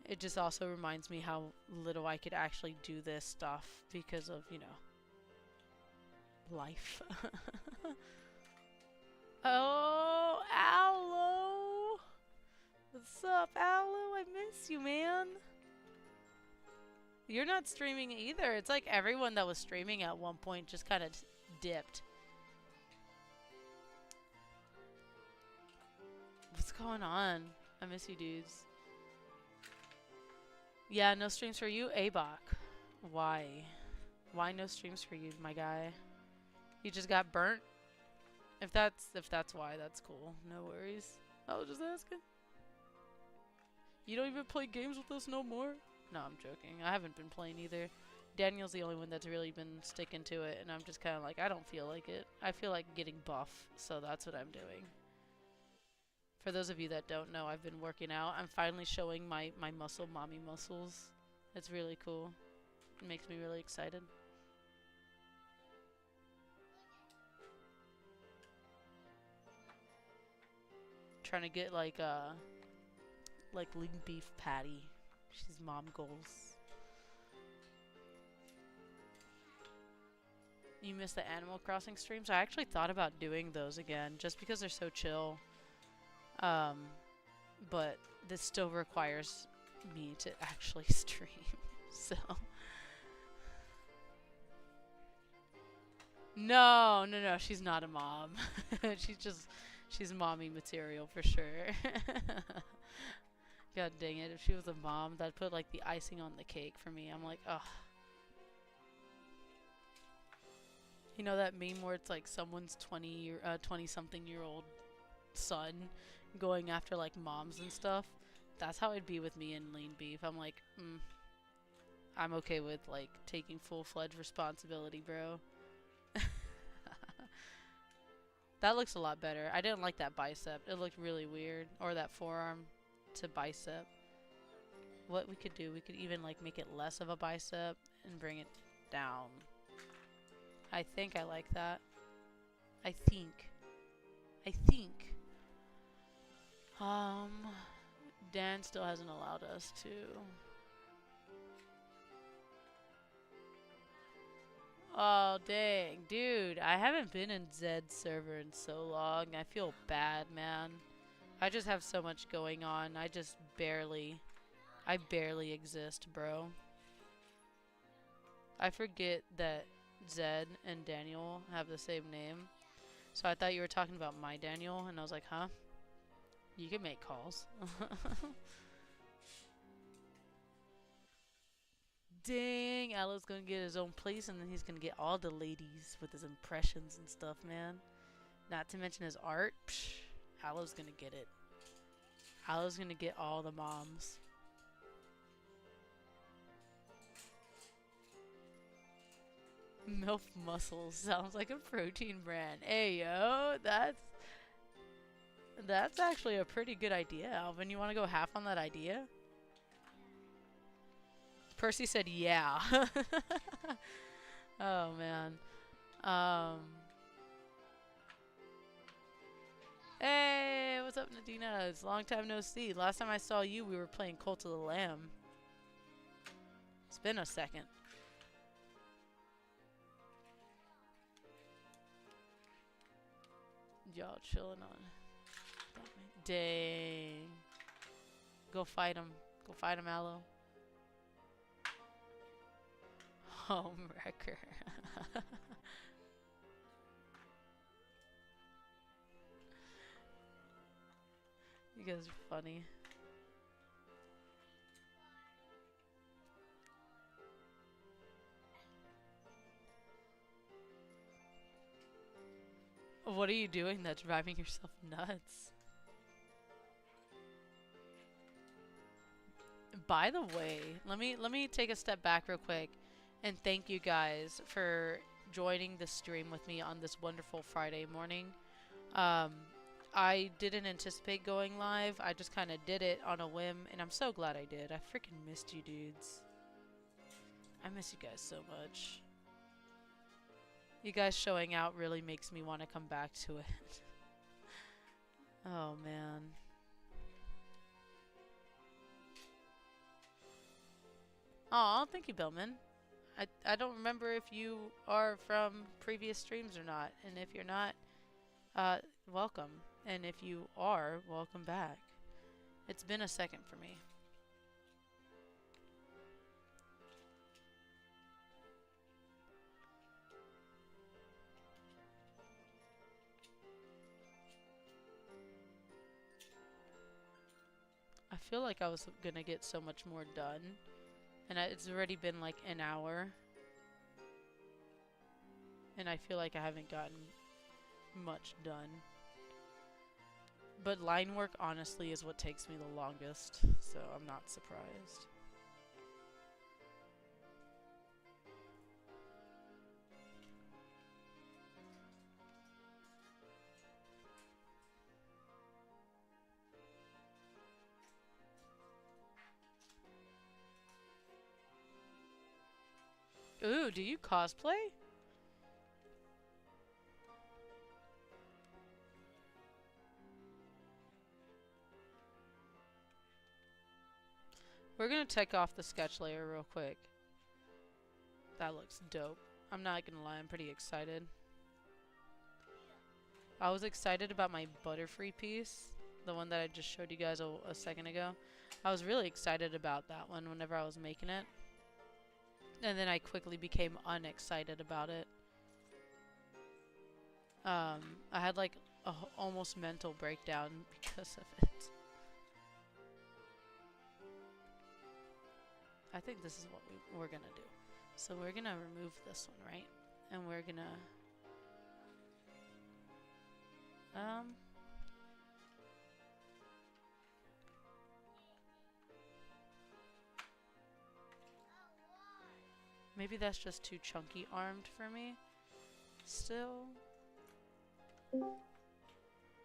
It just also reminds me how little I could actually do this stuff because of, you know, life. Oh, Aloe! What's up, Aloe? I miss you, man. You're not streaming either. It's like everyone that was streaming at one point just kind of dipped. What's going on? I miss you dudes. Yeah, no streams for you, Abok. Why? Why no streams for you, my guy? You just got burnt? If that's why, that's cool. No worries. I was just asking. You don't even play games with us no more? No, I'm joking. I haven't been playing either. Daniel's the only one that's really been sticking to it, and I'm just kind of like, I don't feel like it. I feel like getting buff, so that's what I'm doing. For those of you that don't know, I've been working out. I'm finally showing my muscle mommy muscles. It's really cool. It makes me really excited. Trying to get like lean beef patty. She's mom goals. You miss the Animal Crossing streams? I actually thought about doing those again just because they're so chill. But this still requires me to actually stream. So No, no, no. She's not a mom. She's mommy material for sure. God dang it. If she was a mom, that'd put like the icing on the cake for me. I'm like, ugh. You know that meme where it's like someone's 20-something-year-old son going after like moms and stuff? That's how it'd be with me and lean beef. I'm like, I'm okay with like taking full-fledged responsibility, bro. That looks a lot better. I didn't like that bicep. It looked really weird. Or that forearm to bicep. What we could do, we could even like make it less of a bicep and bring it down. I think I like that. I think. Dan still hasn't allowed us to. Oh, dang. Dude, I haven't been in Zed's server in so long. I feel bad, man. I just have so much going on. I barely exist, bro. I forget that Zed and Daniel have the same name. So I thought you were talking about my Daniel, and I was like, huh? You can make calls. Dang, Alo's gonna get his own place, and then he's gonna get all the ladies with his impressions and stuff, man. Not to mention his art. Psh, Alo's gonna get it. Alo's gonna get all the moms. MILF Muscles sounds like a protein brand. Hey, yo, that's actually a pretty good idea, Alvin. You want to go half on that idea? Percy said, yeah. Oh, man. Hey, what's up, Nadina? It's long time no see. Last time I saw you, we were playing Cult of the Lamb. It's been a second. Y'all chilling on. Dang. Go fight him. Go fight him, Aloe. Home wrecker. You guys are funny. What are you doing that's driving yourself nuts? By the way, let me take a step back real quick and thank you guys for joining the stream with me on this wonderful Friday morning. I didn't anticipate going live. I just kind of did it on a whim, and I'm so glad I did. I freaking missed you dudes. I miss you guys so much. You guys showing out really makes me want to come back to it. Oh, man. Aw, thank you, Billman. I don't remember if you are from previous streams or not. And if you're not, welcome. And if you are, welcome back. It's been a second for me. I feel like I was gonna get so much more done. And it's already been like an hour. And I feel like I haven't gotten much done. But line work, honestly, is what takes me the longest. So I'm not surprised. Ooh, do you cosplay? We're gonna take off the sketch layer real quick. That looks dope. I'm not gonna lie, I'm pretty excited. I was excited about my Butterfree piece, the one that I just showed you guys a second ago. I was really excited about that one whenever I was making it. And then I quickly became unexcited about it. I had like a almost mental breakdown because of it. I think this is what we're gonna do. So we're gonna remove this one, right? And we're gonna maybe that's just too chunky armed for me. Still.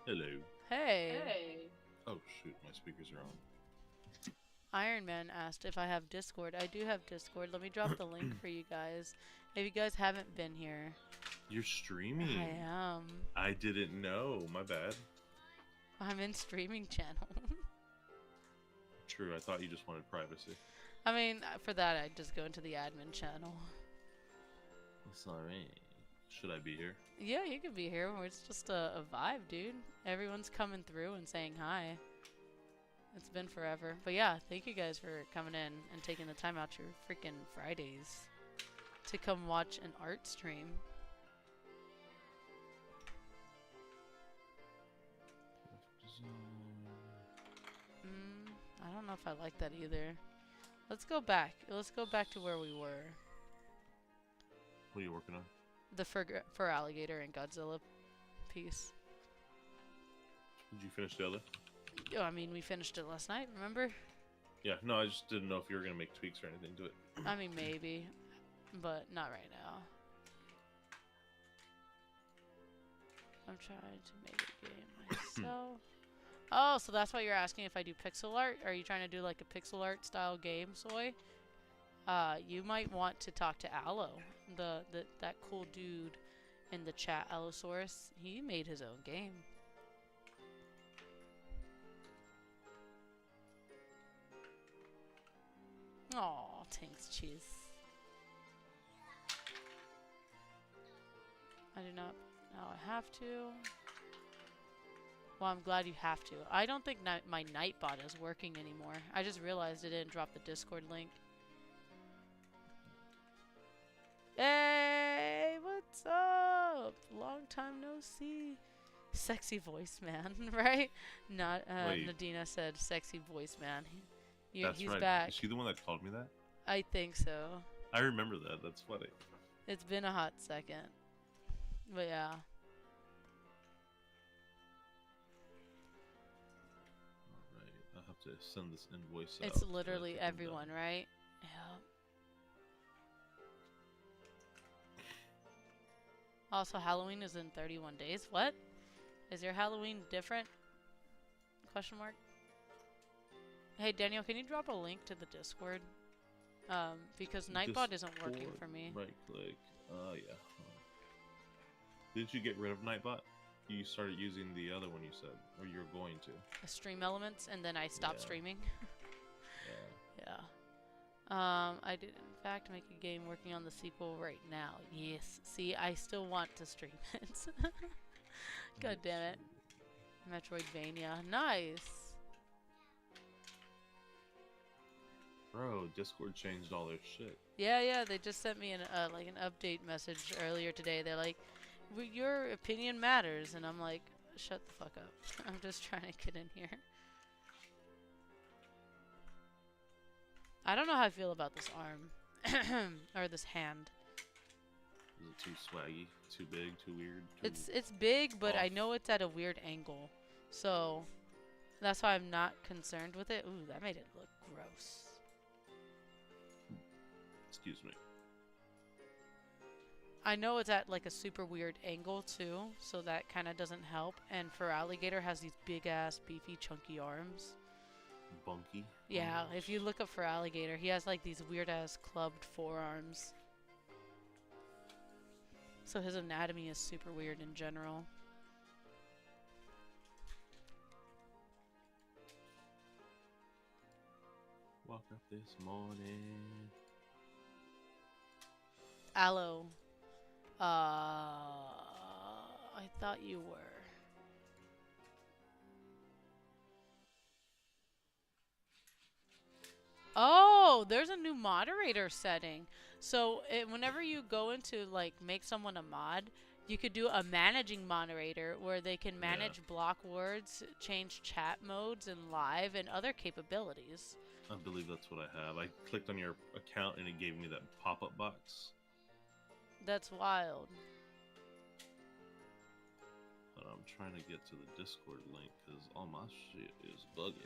Hello. Hey. Hey. Oh shoot, my speakers are on. Iron Man asked if I have Discord. I do have Discord. Let me drop the link for you guys. If you guys haven't been here. You're streaming. I am. I didn't know. My bad. I'm in streaming channel. True, I thought you just wanted privacy. I mean, for that, I'd just go into the admin channel. It's alright. Should I be here? Yeah, you could be here. It's just a vibe, dude. Everyone's coming through and saying hi. It's been forever. But yeah, thank you guys for coming in and taking the time out your freaking Fridays to come watch an art stream. I don't know if I like that either. Let's go back. Let's go back to where we were. What are you working on? The fur alligator and Godzilla piece. Did you finish the other? Oh, I mean, we finished it last night, remember? Yeah, no, I just didn't know if you were going to make tweaks or anything to it. I mean, maybe, but not right now. I'm trying to make a game myself. Oh, so that's why you're asking if I do pixel art? Are you trying to do like a pixel art style game, Soy? You might want to talk to Aloe, that cool dude in the chat, Allosaurus. He made his own game. Aw, thanks, cheese. I do not. Now I have to. Well, I'm glad you have to. I don't think my Nightbot is working anymore. I just realized it didn't drop the Discord link. Hey, what's up? Long time no see. Sexy voice man, right? Not Nadina said sexy voice man. He's right. back. Is she the one that called me that? I think so. I remember that. That's funny. It's been a hot second. But yeah. Alright, I'll have to send this invoice out. It's literally everyone, right? Yeah. Also, Halloween is in 31 days. What? Is your Halloween different? Question mark. Hey, Daniel, can you drop a link to the Discord? Because Nightbot isn't working for me. Right click. Yeah. Didn't you get rid of Nightbot? You started using the other one you said, or you're going to. The stream elements, and then I stopped streaming. Yeah. Yeah. I did in fact make a game working on the sequel right now. Yes. See, I still want to stream it. God damn it. Metroidvania. Nice. Bro, Discord changed all their shit. Yeah, they just sent me an update message earlier today. They're like, your opinion matters, and I'm like, shut the fuck up. I'm just trying to get in here. I don't know how I feel about this arm. Or this hand. Is it too swaggy? Too big? Too weird? It's big, but I know it's at a weird angle. So, that's why I'm not concerned with it. Ooh, that made it look gross. Excuse me. I know it's at like a super weird angle too, so that kind of doesn't help. And Alligator has these big ass, beefy, chunky arms. Bunky? Yeah, if you look up Alligator, he has like these weird ass clubbed forearms. So his anatomy is super weird in general. Woke up this morning. Aloe. I thought you were. Oh, there's a new moderator setting. So whenever you go into like make someone a mod, You could do a managing moderator where they can manage block words, change chat modes in live, and other capabilities. I believe that's what I have. I clicked on your account and it gave me that pop-up box. That's wild. But I'm trying to get to the Discord link because all my shit is buggy.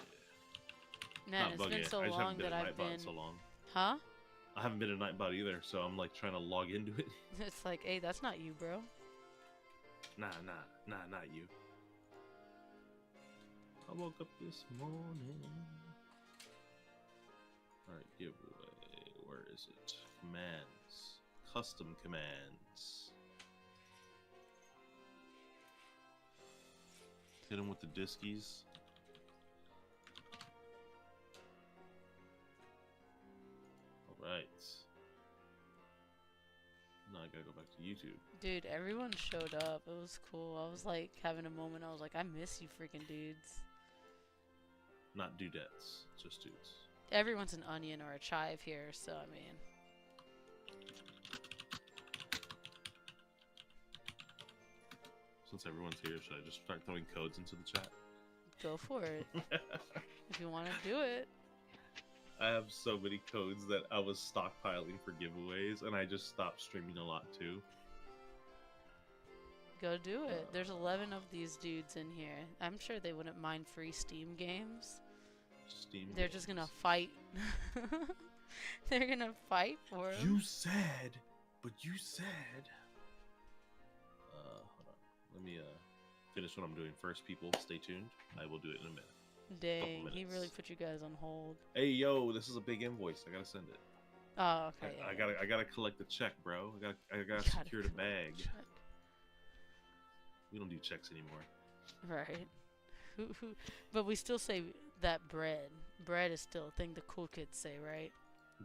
Man, Not it's buggy. been so I just long haven't been that at I've Nightbot been. so long. Huh? I haven't been a Nightbot either, so I'm like trying to log into it. It's like, hey, that's not you, bro. Nah, not you. I woke up this morning. Alright, giveaway. Where is it? Commands. Custom commands. Hit him with the diskies. Alright. Now I gotta go back to YouTube. Dude, everyone showed up. It was cool. I was like having a moment. I was like, I miss you freaking dudes. Not dudettes, just dudes. Everyone's an onion or a chive here, so I mean. Since everyone's here, should I just start throwing codes into the chat? Go for it. If you want to do it. I have so many codes that I was stockpiling for giveaways, and I just stopped streaming a lot too. Go do it. There's 11 of these dudes in here. I'm sure they wouldn't mind free Steam games. They're just gonna fight. They're gonna fight for them. You said, but you said. Hold on. Let me finish what I'm doing first. People, stay tuned. I will do it in a minute. Dang, he really put you guys on hold. Hey, yo, this is a big invoice. I gotta send it. Oh, okay. I gotta collect the check, bro. I gotta secure the bag. We don't do checks anymore. Right. But we still say that bread. Bread is still a thing the cool kids say, right?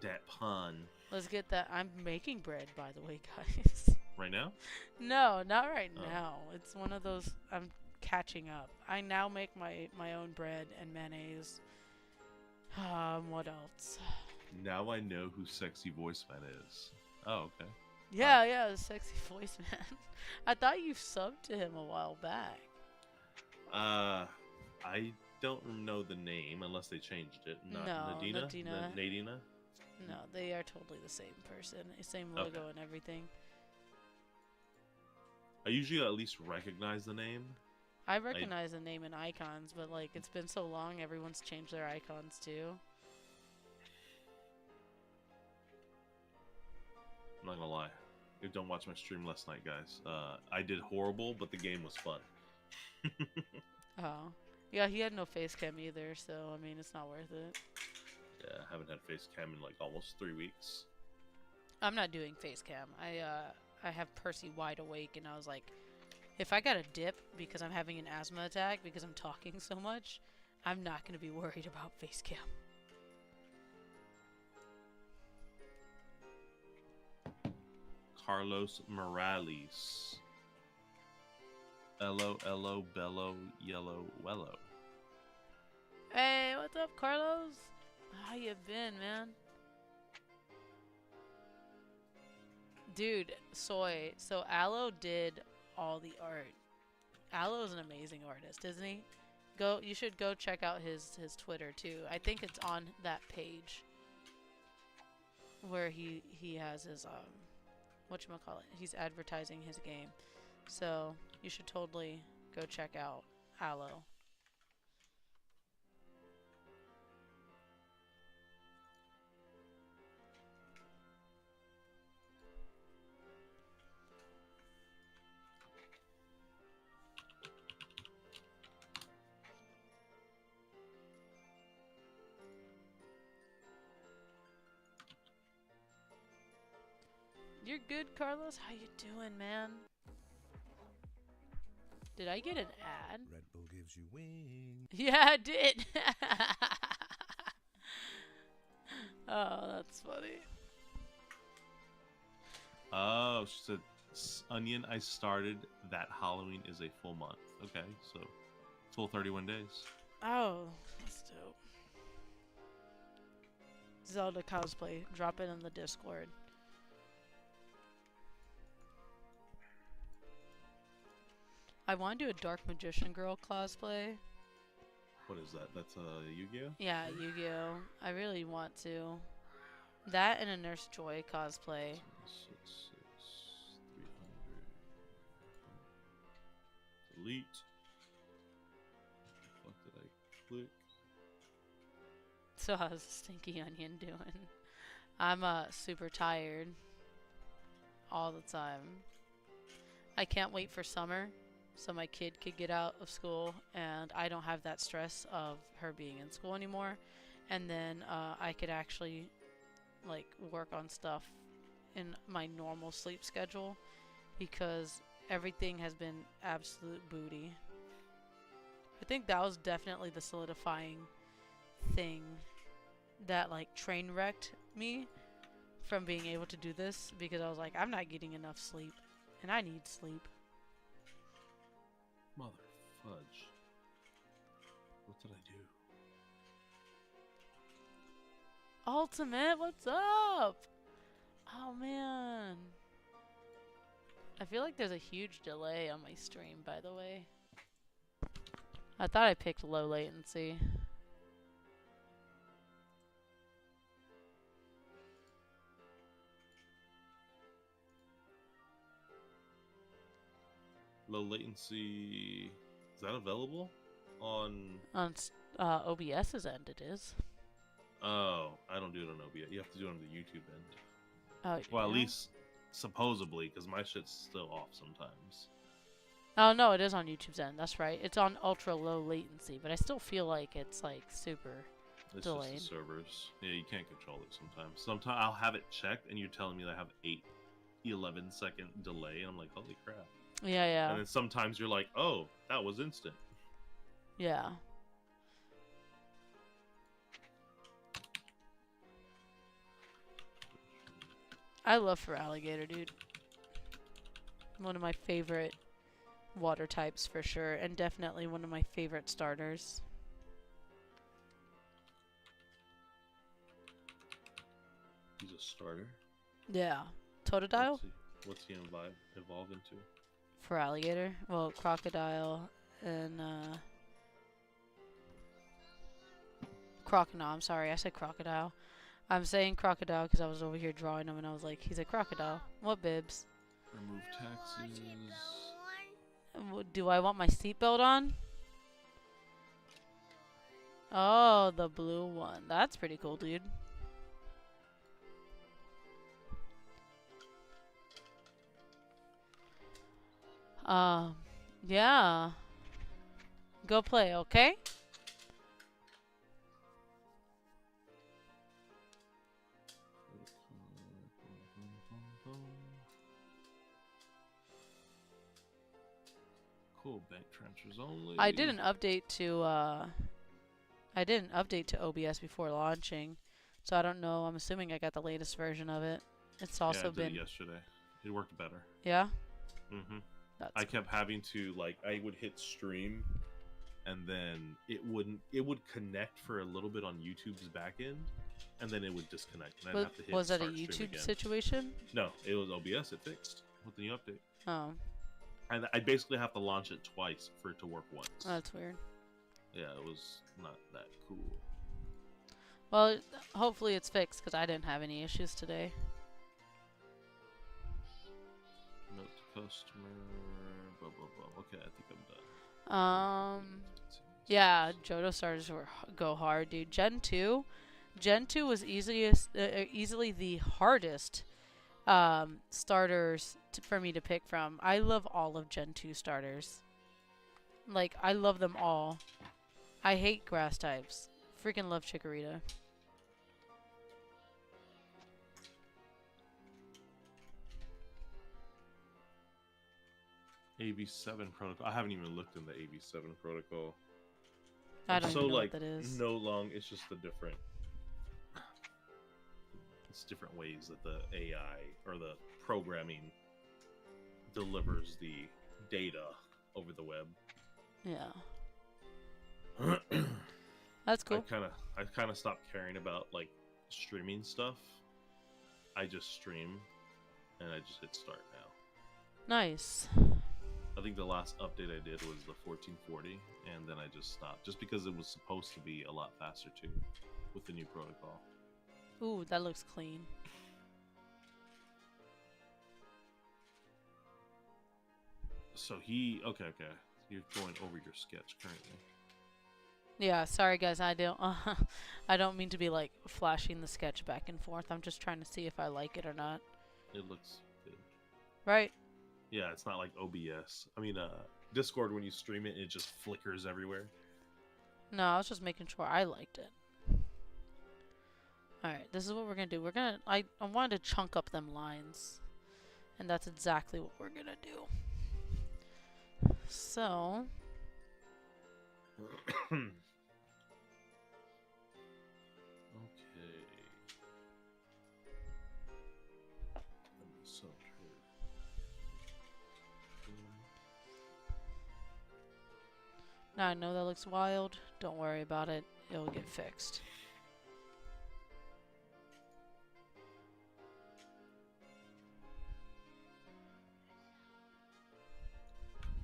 That pun. Let's get that. I'm making bread, by the way, guys. Right now? No, not right now. It's one of those. I'm catching up. I now make my own bread and mayonnaise. What else? Now I know who Sexy Voice Man is. Oh, okay. Yeah, the Sexy Voice Man. I thought you subbed to him a while back. I don't know the name unless they changed it. Not No, Nadina? Nadina. No, they are totally the same person. Same logo and everything. I usually at least recognize the name. I recognize the name and icons, but like it's been so long, everyone's changed their icons too. I'm not gonna lie. Don't watch my stream last night, guys. I did horrible, but the game was fun. Oh. Yeah, he had no face cam either, so I mean it's not worth it. Yeah, I haven't had face cam in like almost 3 weeks. I'm not doing face cam. I have Percy wide awake, and I was like, if I got a dip because I'm having an asthma attack because I'm talking so much, I'm not going to be worried about face cam. Carlos Morales. Ello, bello, yellow, wello. Hey, what's up, Carlos? How you been, man? Dude, Soy. So Aloe did all the art. Aloe's an amazing artist, isn't he? You should go check out his Twitter too. I think it's on that page where he has his whatchamacallit. He's advertising his game. So you should totally go check out Aloe. You're good, Carlos? How you doing, man? Did I get an ad? Red Bull gives you wings. Yeah, I did. Oh, that's funny. Oh, she said, Onion, I started that Halloween is a full month. Okay, so full 31 days. Oh, that's dope. Zelda cosplay. Drop it in the Discord. I want to do a Dark Magician Girl cosplay. What is that? That's Yu-Gi-Oh? Yeah, Yu-Gi-Oh. I really want to. That and a Nurse Joy cosplay. 6, 300. Delete. What the fuck did I click? So how's Stinky Onion doing? I'm super tired. All the time. I can't wait for summer so my kid could get out of school and I don't have that stress of her being in school anymore. And then I could actually like work on stuff in my normal sleep schedule because everything has been absolute booty. I think that was definitely the solidifying thing that like train wrecked me from being able to do this because I was like, I'm not getting enough sleep and I need sleep. Mother fudge. What did I do? Ultimate, what's up? Oh man. I feel like there's a huge delay on my stream, by the way. I thought I picked low latency. Low latency. Is that available on? On OBS's end, it is. Oh, I don't do it on OBS. You have to do it on the YouTube end. Oh, Well, at yeah? least supposedly, because my shit's still off sometimes. Oh no, it is on YouTube's end. That's right. It's on ultra low latency, but I still feel like it's like super It's delayed. just the servers. Yeah, you can't control it sometimes. Sometimes I'll have it checked, and you're telling me that I have 11-second delay, and I'm like, holy crap. Yeah, yeah, And then sometimes you're like, oh, that was instant. yeah. I love for alligator, dude. One of my favorite water types for sure, and definitely one of my favorite starters. He's a starter. Yeah. Totodile? What's he evolve into? For alligator? Well, crocodile and crocodile. I'm sorry, I said crocodile. I'm saying crocodile because I was over here drawing him and I was like, he's a crocodile. What bibs? Remove taxes. Do I want my seatbelt on? Oh, the blue one. That's pretty cool, dude. Yeah. Go play, okay? Cool, bank transfers only. I did an update to OBS before launching, so I don't know. I'm assuming I got the latest version of it. It's also I did been it yesterday. It worked better. yeah. Mm-hmm. That's I kept having to I would hit stream, and then it would connect for a little bit on YouTube's back end, and then it would disconnect. And I'd have to hit was that a start stream YouTube again. situation? No, it was OBS. It fixed with the new update. Oh, And I basically have to launch it twice for it to work once. that's weird. Yeah, it was not that cool. Well, hopefully it's fixed because I didn't have any issues today. Note to customer. Blah, blah, blah. Okay, I think I'm done. Yeah, Johto starters go hard, dude. Gen 2 was easily the hardest starters for me to pick from. I love all of Gen 2 starters. Like, I love them all. I hate grass types. Freaking love Chikorita. AB7 protocol. I haven't even looked in the AB7 protocol. I don't so even know like what that is. no long. It's just the different. It's different ways that the AI or the programming delivers the data over the web. Yeah. That's cool. I kind of stopped caring about like streaming stuff. I just stream, and I just hit start now. Nice. I think the last update I did was the 1440, and then I just stopped, just because it was supposed to be a lot faster too, with the new protocol. Ooh, that looks clean. So okay. You're going over your sketch currently. Yeah, sorry guys, I don't mean to be like flashing the sketch back and forth. I'm just trying to see if I like it or not. It looks good. Right? Yeah, it's not like OBS. I mean, Discord, when you stream it, it just flickers everywhere. No, I was just making sure I liked it. Alright, this is what we're gonna do. I wanted to chunk up them lines. And that's exactly what we're gonna do. So... Okay. Let me sort her. Now I know that looks wild. Don't worry about it. It'll get fixed.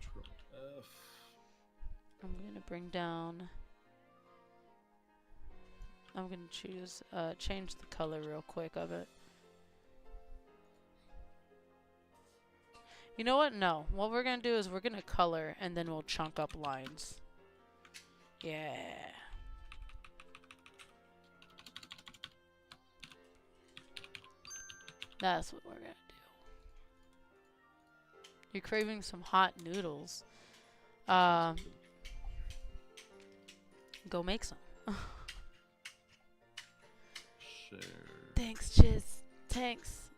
Control F. I'm gonna bring down... I'm gonna choose, change the color real quick of it. You know what? No. What we're gonna do is we're gonna color and then we'll chunk up lines. Yeah. That's what we're gonna do. You're craving some hot noodles. Go make some. Share. Thanks, Chiz. Thanks.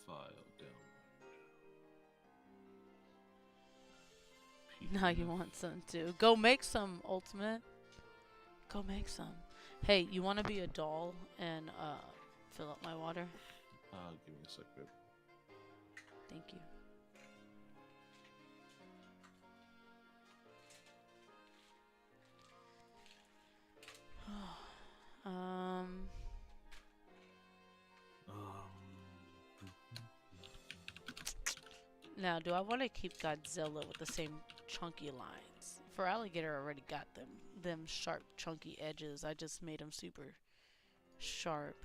File down. Now you want some too. Go make some, Ultimate. Go make some. Hey, you want to be a doll and fill up my water? Give me a sec, babe. Thank you. Now, do I want to keep Godzilla with the same chunky lines? For Alligator, I already got them sharp, chunky edges. I just made them super sharp.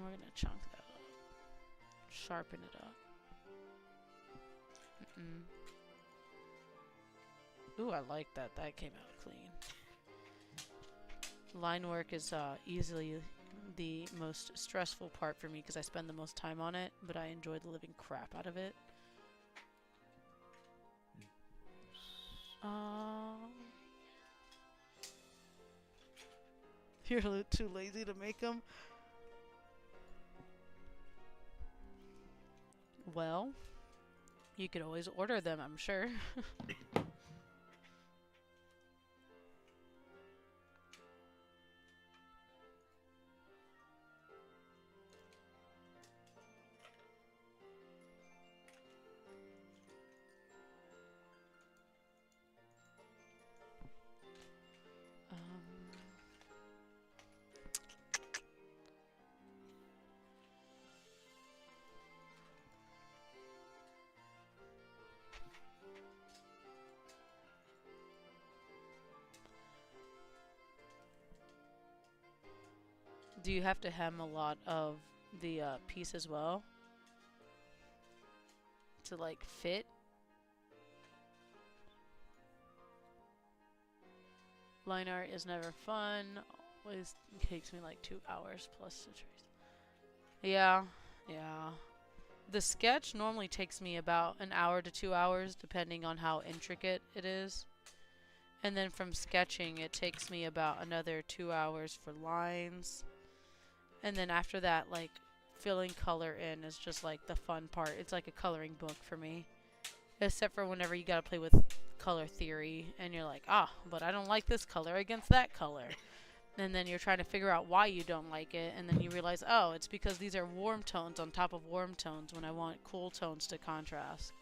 We're gonna chunk that up. Sharpen it up. Ooh, I like that. That came out clean. Line work is easily the most stressful part for me because I spend the most time on it, but I enjoy the living crap out of it. You're a little too lazy to make them? Well, you could always order them, I'm sure. Do you have to hem a lot of the piece as well? To like fit? Line art is never fun. Always takes me like 2 hours plus to trace. Yeah. The sketch normally takes me about an hour to 2 hours depending on how intricate it is. And then from sketching it takes me about another 2 hours for lines. And then after that, like, filling color in is just like the fun part. It's like a coloring book for me. Except for whenever you gotta play with color theory, and you're like, ah, but I don't like this color against that color. And then you're trying to figure out why you don't like it, and then you realize, oh, it's because these are warm tones on top of warm tones when I want cool tones to contrast.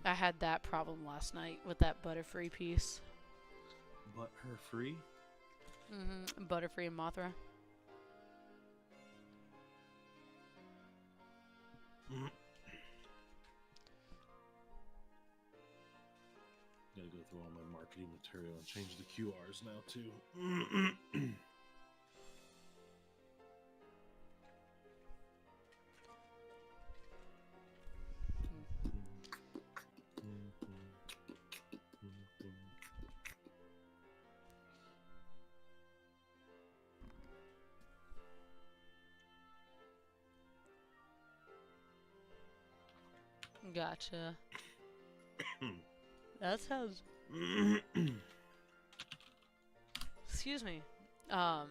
I had that problem last night with that Butterfree piece. Butterfree? Butterfree and Mothra. Gotta go through all my marketing material and change the QRs now too. Gotcha. That sounds... Excuse me. I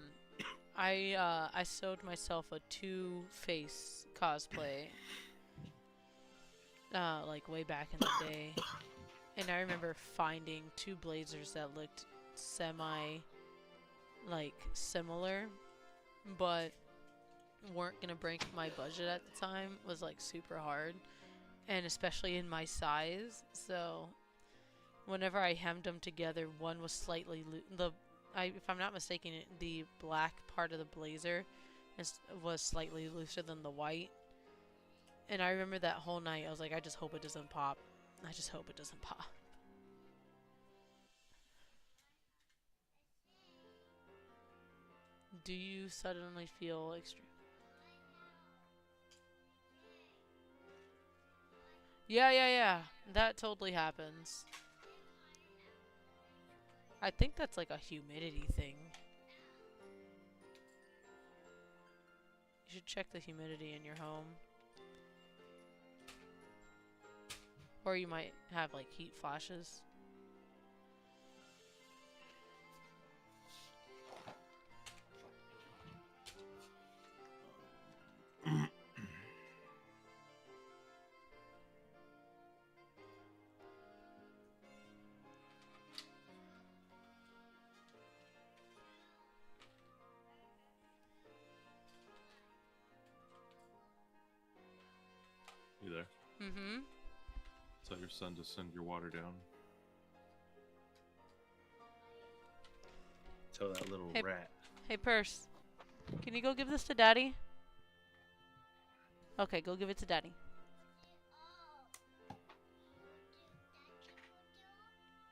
sewed myself a two-face cosplay. Like way back in the day. And I remember finding two blazers that looked similar, but weren't gonna break my budget at the time. Was like super hard, and especially in my size. So whenever I hemmed them together, one was slightly if I'm not mistaken, the black part of the blazer was slightly looser than the white. And I remember that whole night, I was like, I just hope it doesn't pop. I just hope it doesn't pop. Do you suddenly feel extreme? Yeah. That totally happens. I think that's like a humidity thing. You should check the humidity in your home. Or you might have like heat flashes. You there? Mm-hmm. Tell your son to send your water down. Tell that little rat. Hey, Purse. Can you go give this to Daddy? Okay, go give it to Daddy.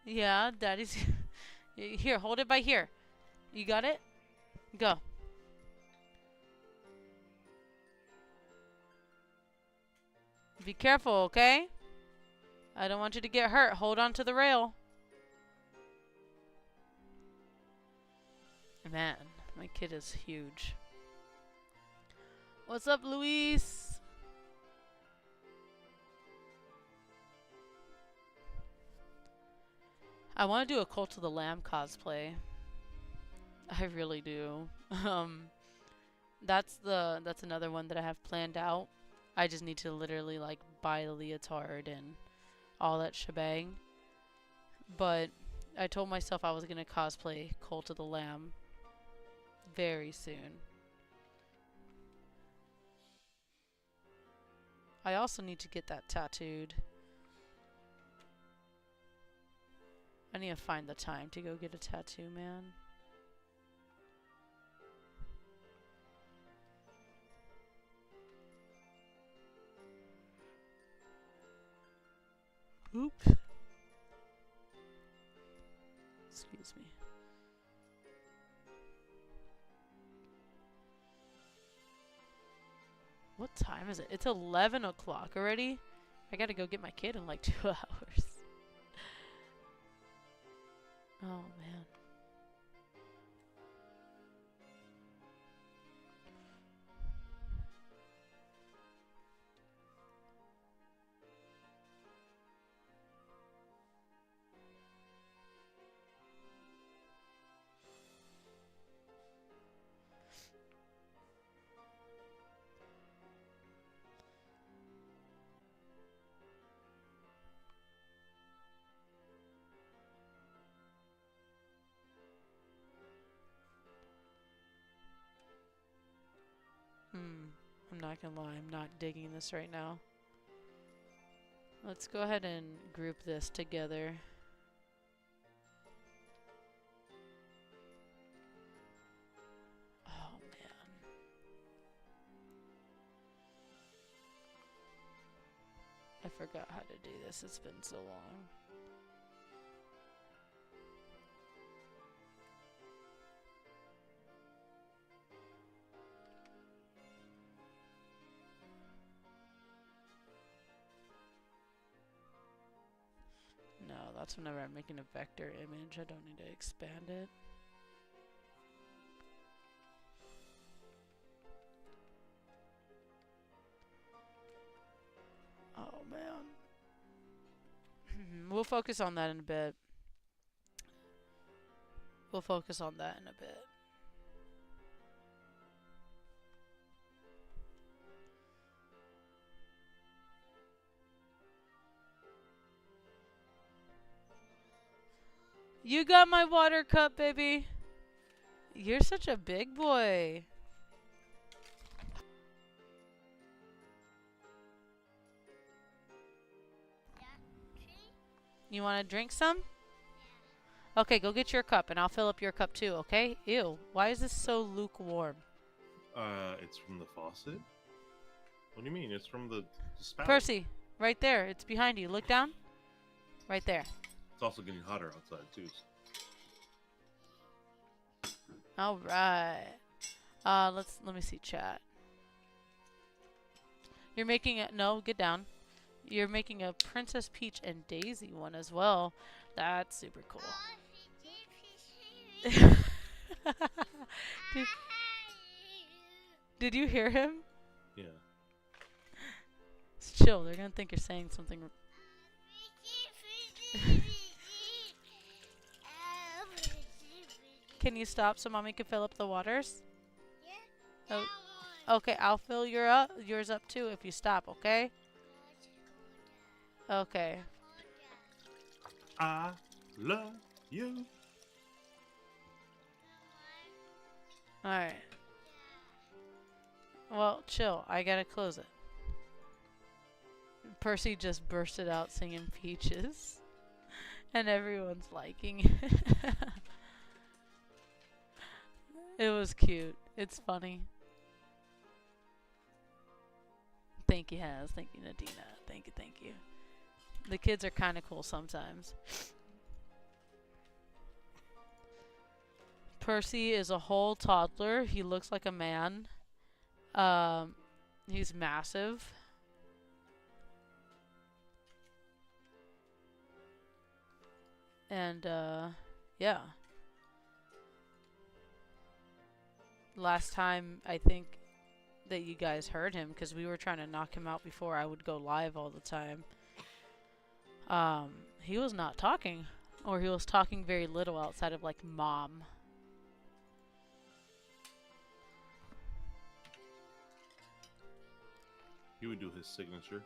Yeah, Daddy's... Here, hold it by here. You got it? Go. Be careful, okay? I don't want you to get hurt. Hold on to the rail. Man, my kid is huge. What's up, Luis? I want to do a Cult of the Lamb cosplay. I really do. That's another one that I have planned out. I just need to literally like buy the leotard and all that shebang. But I told myself I was gonna cosplay Cult of the Lamb very soon. I also need to get that tattooed. I need to find the time to go get a tattoo, man. Oops. Excuse me. What time is it? It's 11 o'clock already? I gotta go get my kid in like 2 hours. Oh, man. I'm not gonna lie, I'm not digging this right now. Let's go ahead and group this together. Oh man. I forgot how to do this, it's been so long. No, that's whenever I'm making a vector image. I don't need to expand it. Oh man. We'll focus on that in a bit. We'll focus on that in a bit. You got my water cup, baby. You're such a big boy. You want to drink some? Okay, go get your cup and I'll fill up your cup too, okay? Ew, why is this so lukewarm? It's from the faucet? What do you mean? It's from the spout. Percy, right there. It's behind you. Look down. Right there. It's also getting hotter outside, too. Alright. Let me see chat. You're making a no, get down. You're making a Princess Peach and DayZ one as well. That's super cool. Did you hear him? Yeah. It's chill. They're gonna think you're saying something. Can you stop so mommy can fill up the waters? Yeah. Oh, okay, I'll fill yours up too if you stop, okay? Okay. I love you. Alright. Well, chill. I gotta close it. Percy just bursted out singing Peaches. And everyone's liking it. It was cute. It's funny. Thank you, Haz. Thank you, Nadina. Thank you, thank you. The kids are kind of cool sometimes. Percy is a whole toddler. He looks like a man. He's massive. And, yeah. Last time, I think that you guys heard him, because we were trying to knock him out before I would go live all the time. He was not talking. Or he was talking very little outside of, like, mom. He would do his signature.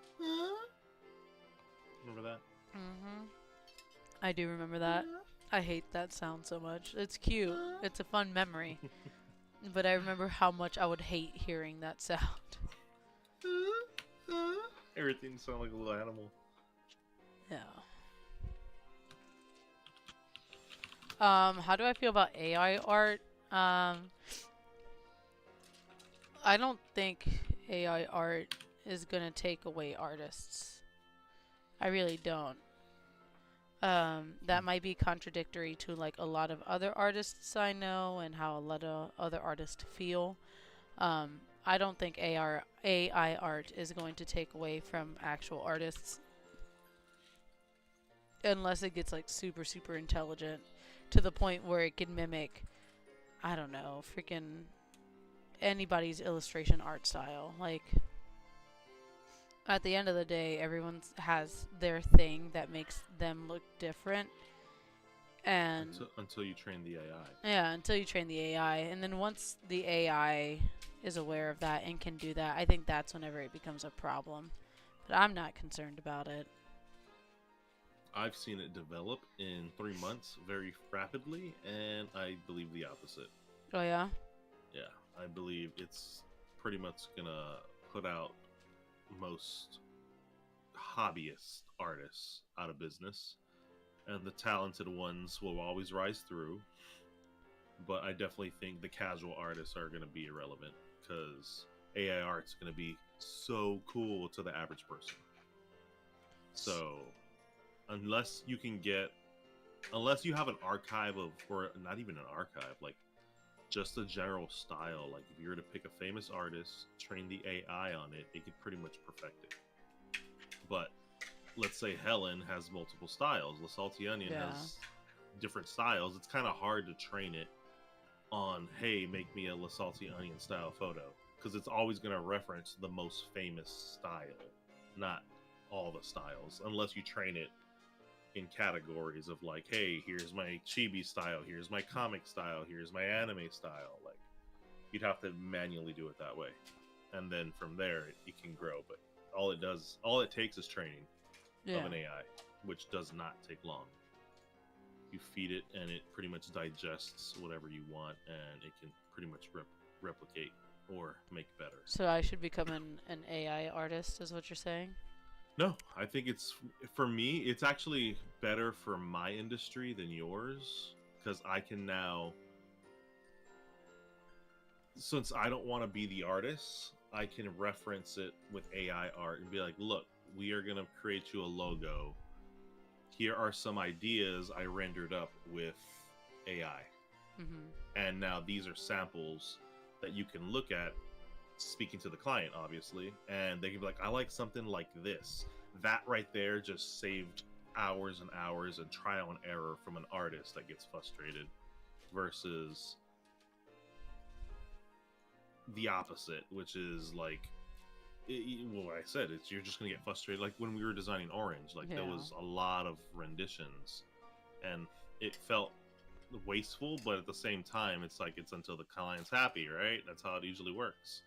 Remember that? Mm-hmm. I do remember that. I hate that sound so much. It's cute. It's a fun memory. But I remember how much I would hate hearing that sound. Everything sounds like a little animal. Yeah. How do I feel about AI art? I don't think AI art is gonna take away artists. I really don't. That might be contradictory to like a lot of other artists I know and how a lot of other artists feel. I don't think AI art is going to take away from actual artists unless it gets like super, super intelligent to the point where it can mimic, I don't know, freaking anybody's illustration art style. Like, at the end of the day, everyone has their thing that makes them look different. And until you train the AI. Yeah, until you train the AI. And then once the AI is aware of that and can do that, I think that's whenever it becomes a problem. But I'm not concerned about it. I've seen it develop in 3 months very rapidly, and I believe the opposite. Oh, yeah? Yeah, I believe it's pretty much gonna put out most hobbyist artists out of business, and the talented ones will always rise through. But I definitely think the casual artists are going to be irrelevant because AI art's going to be so cool to the average person. So unless you have an archive of, or not even an archive, like just a general style, like if you were to pick a famous artist, train the AI on it, it could pretty much perfect it. But let's say Helen has multiple styles, LeSaltyOnion has different styles. It's kind of hard to train it on, hey, make me a LeSaltyOnion style photo, because it's always going to reference the most famous style, not all the styles, unless you train it in categories of like, hey, here's my chibi style, here's my comic style, here's my anime style. Like, you'd have to manually do it that way, and then from there it can grow. But all it takes is training of an AI, which does not take long. You feed it and it pretty much digests whatever you want, and it can pretty much replicate or make better. So I should become an AI artist, is what you're saying? No, I think for me, it's actually better for my industry than yours, because I can now, since I don't want to be the artist, I can reference it with AI art and be like, look, we are going to create you a logo. Here are some ideas I rendered up with AI. And now these are samples that you can look at, speaking to the client, obviously, and they can be like, I like something like this. That right there just saved hours and hours and trial and error from an artist that gets frustrated, versus the opposite, which is like, well, I said, you're just gonna get frustrated. Like when we were designing Orange, like there was a lot of renditions, and it felt wasteful. But at the same time, it's like, it's until the client's happy, right? That's how it usually works.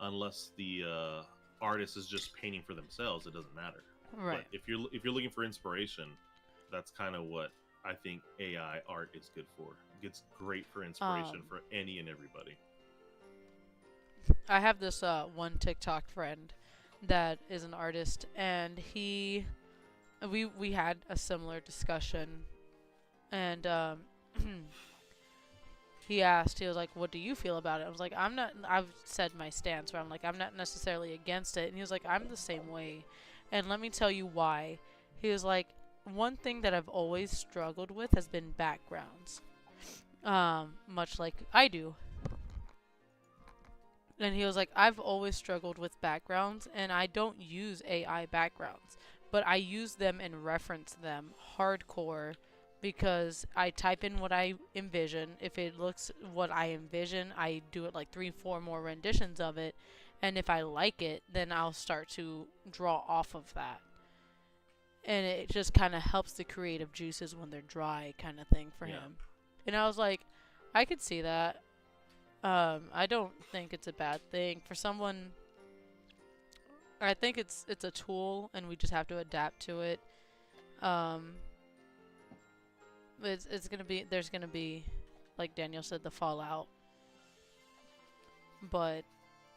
Unless the artist is just painting for themselves, it doesn't matter. Right. But if you're looking for inspiration, that's kind of what I think AI art is good for. It's great for inspiration for any and everybody. I have this one TikTok friend that is an artist, and we had a similar discussion, and he was like, what do you feel about it? I was like, I've said my stance where I'm like, I'm not necessarily against it, and he was like, I'm the same way, and let me tell you why. He was like, one thing that I've always struggled with has been backgrounds, much like I do. And he was like, I've always struggled with backgrounds, and I don't use AI backgrounds, but I use them and reference them hardcore, because I type in what I envision. If it looks what I envision, I do it like 3-4 more renditions of it, and if I like it, then I'll start to draw off of that. And it just kind of helps the creative juices when they're dry, kind of thing for him. And I was like, I could see that. I don't think it's a bad thing for someone. I think it's a tool, and we just have to adapt to it. There's gonna be, like Daniel said, the fallout. But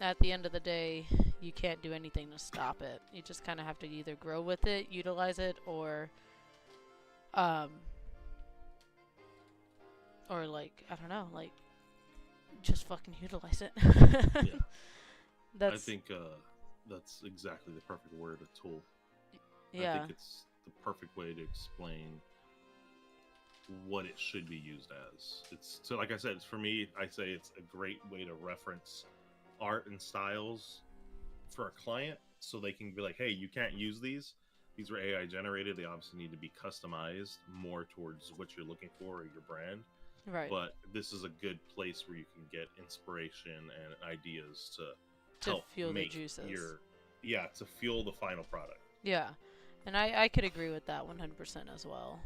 at the end of the day, you can't do anything to stop it. You just kind of have to either grow with it, utilize it, or like, I don't know, like, just fucking utilize it. I think that's exactly the perfect word, a tool. I think it's the perfect way to explain what it should be used as. It's so, like I said, for me, I say it's a great way to reference art and styles for a client, so they can be like, hey, you can't use these were AI generated. They obviously need to be customized more towards what you're looking for or your brand. Right. But this is a good place where you can get inspiration and ideas to help fuel make the juices. To fuel the final product. Yeah. And I could agree with that 100% as well.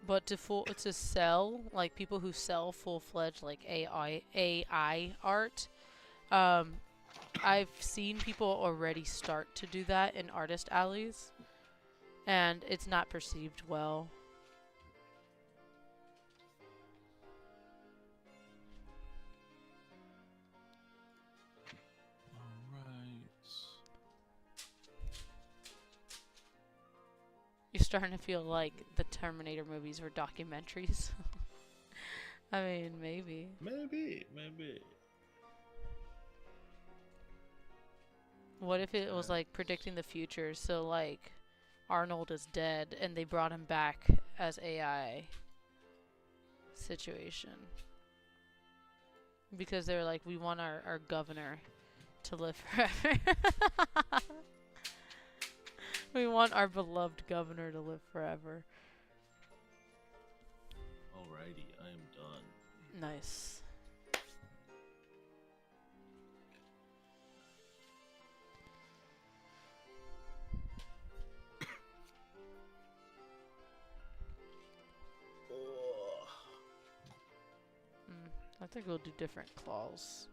But to sell, like people who sell full-fledged like AI art, I've seen people already start to do that in artist alleys, and it's not perceived well. starting to feel like the Terminator movies were documentaries. I mean, maybe. Maybe. What if it was like predicting the future? So like Arnold is dead and they brought him back as AI situation. Because they're like, we want our governor to live forever. We want our beloved governor to live forever. Alrighty, I am done. Nice. I think we'll do different claws.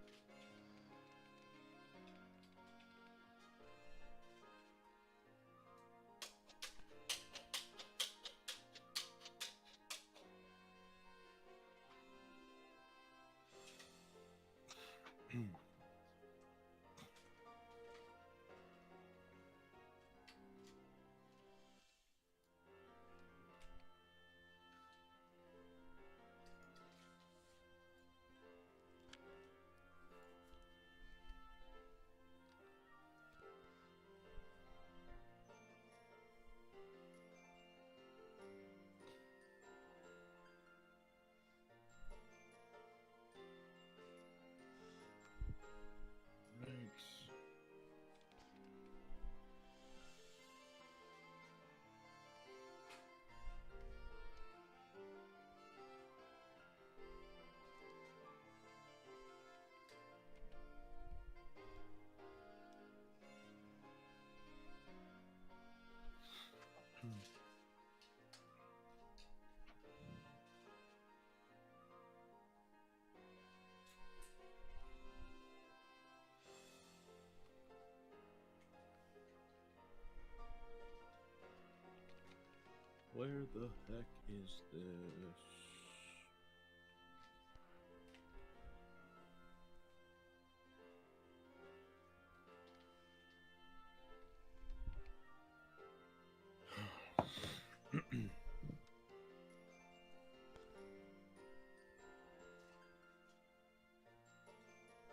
Where the heck is this?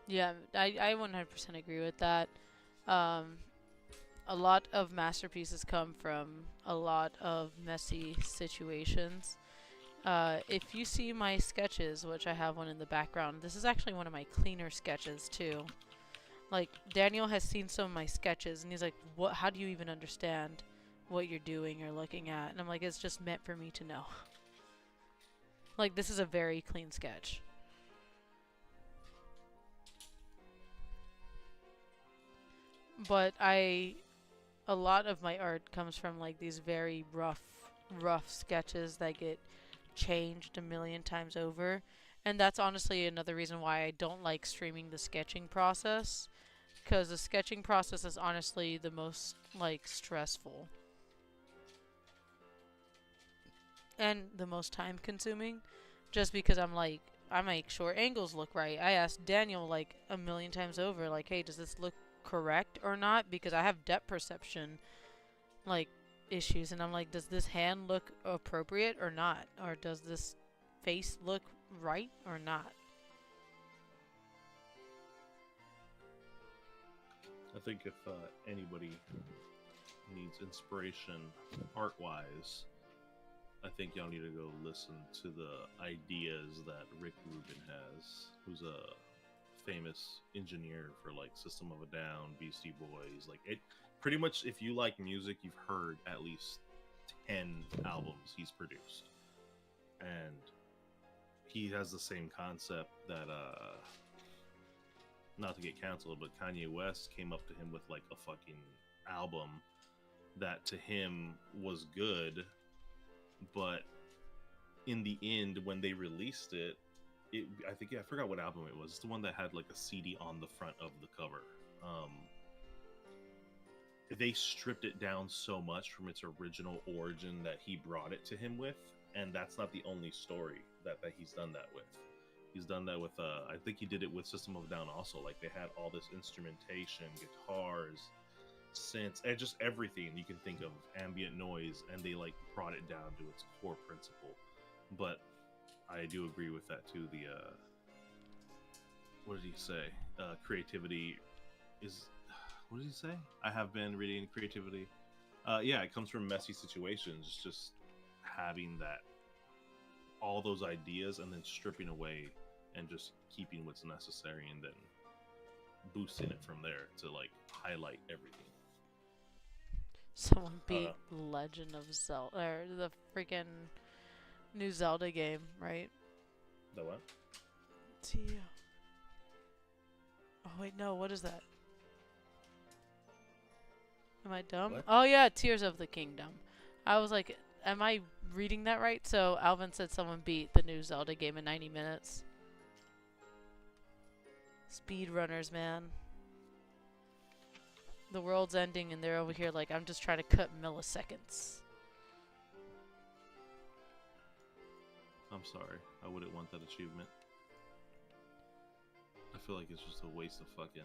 Yeah, I 100% agree with that. A lot of masterpieces come from a lot of messy situations. If you see my sketches, which I have one in the background, this is actually one of my cleaner sketches too. Like, Daniel has seen some of my sketches and he's like, "What? How do you even understand what you're doing or looking at?" And I'm like, "It's just meant for me to know." Like, this is a very clean sketch. But a lot of my art comes from like these very rough sketches that get changed a million times over. And that's honestly another reason why I don't like streaming the sketching process, because the sketching process is honestly the most like stressful and the most time consuming, just because I'm like, I make sure angles look right. I asked Daniel like a million times over, like, "Hey, does this look correct or not?" Because I have depth perception like issues, and I'm like, does this hand look appropriate or not, or does this face look right or not? I think if anybody needs inspiration art-wise, I think y'all need to go listen to the ideas that Rick Rubin has, who's a famous engineer for like System of a Down, Beastie Boys. Like, it pretty much, if you like music, you've heard at least 10 albums he's produced. And he has the same concept that not to get canceled, but Kanye West came up to him with like a fucking album that to him was good, but in the end, when they released it, I forgot what album it was. It's the one that had like a CD on the front of the cover. They stripped it down so much from its original origin that he brought it to him with, and that's not the only story that he's done that with. He's done that with I think he did it with System of a Down also. Like, they had all this instrumentation, guitars, synths, and just everything you can think of, ambient noise, and they like brought it down to its core principle. But I do agree with that too. The what did he say? Creativity is. What did he say? I have been reading creativity. Yeah, it comes from messy situations. It's just having that, all those ideas, and then stripping away and just keeping what's necessary, and then boosting it from there to like highlight everything. Someone beat Legend of Zelda, or the freaking new Zelda game, right? The what? Oh wait, no. What is that? Am I dumb? What? Oh yeah, Tears of the Kingdom. I was like, am I reading that right? So Alvin said someone beat the new Zelda game in 90 minutes. Speedrunners, man. The world's ending and they're over here like, I'm just trying to cut milliseconds. I'm sorry. I wouldn't want that achievement. I feel like it's just a waste of fucking...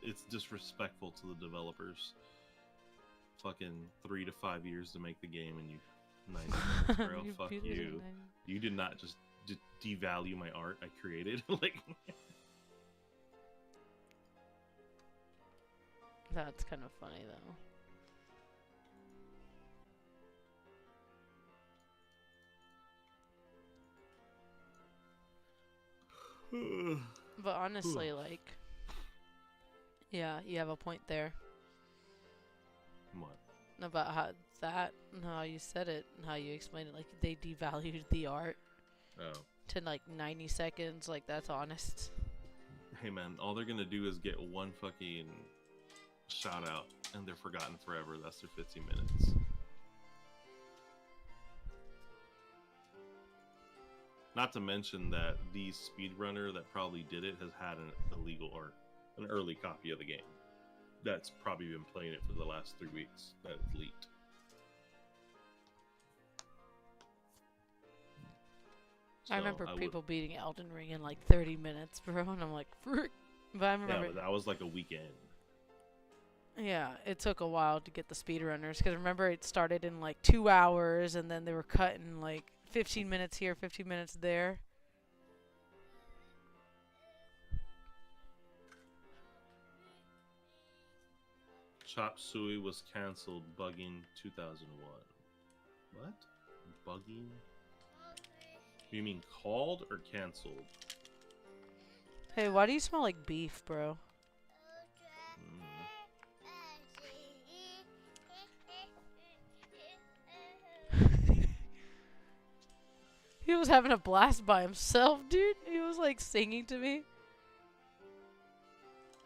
It's disrespectful to the developers. Fucking 3 to 5 years to make the game, and you 90 minutes, bro. You Fuck beat it in you. 90. You did not just devalue my art I created. Like, That's kind of funny though. But honestly, like, yeah, you have a point there what? about how that, and how you said it, and how you explained it. Like, they devalued the art Oh. to like 90 seconds. Like, that's honest. Hey man, all they're gonna do is get one fucking shout out, and they're forgotten forever. That's their 15 minutes. Not to mention that the speedrunner that probably did it has had an illegal or an early copy of the game. That's probably been playing it for the last 3 weeks. That it's leaked. I So remember would- people beating Elden Ring in like 30 minutes, bro, and I'm like, frick. But I remember, Yeah, but that was like a weekend. yeah, it took a while to get the speedrunners, because remember it started in like 2 hours, and then they were cutting like 15 minutes here, 15 minutes there. Chop Suey was canceled, bugging 2001. What? Bugging? You mean called or canceled? Hey, why do you smell like beef, bro? He was having a blast by himself, dude. He was like singing to me.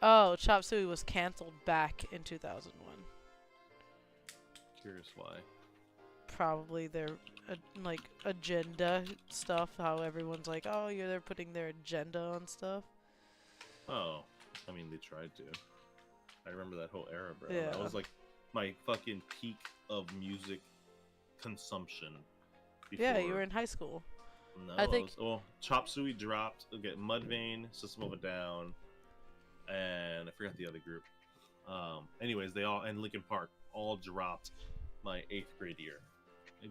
Oh, Chop Suey was canceled back in 2001. Curious why. Probably their like agenda stuff. How everyone's like, oh, yeah, they're putting their agenda on stuff. Oh, I mean, they tried to. I remember that whole era, bro. Yeah. That was like my fucking peak of music consumption. Yeah, you were in high school. No, I think- Chop Suey dropped. Okay, Mudvayne, System of a Down, and I forgot the other group. Anyways, they all, and Linkin Park all dropped my 8th grade year.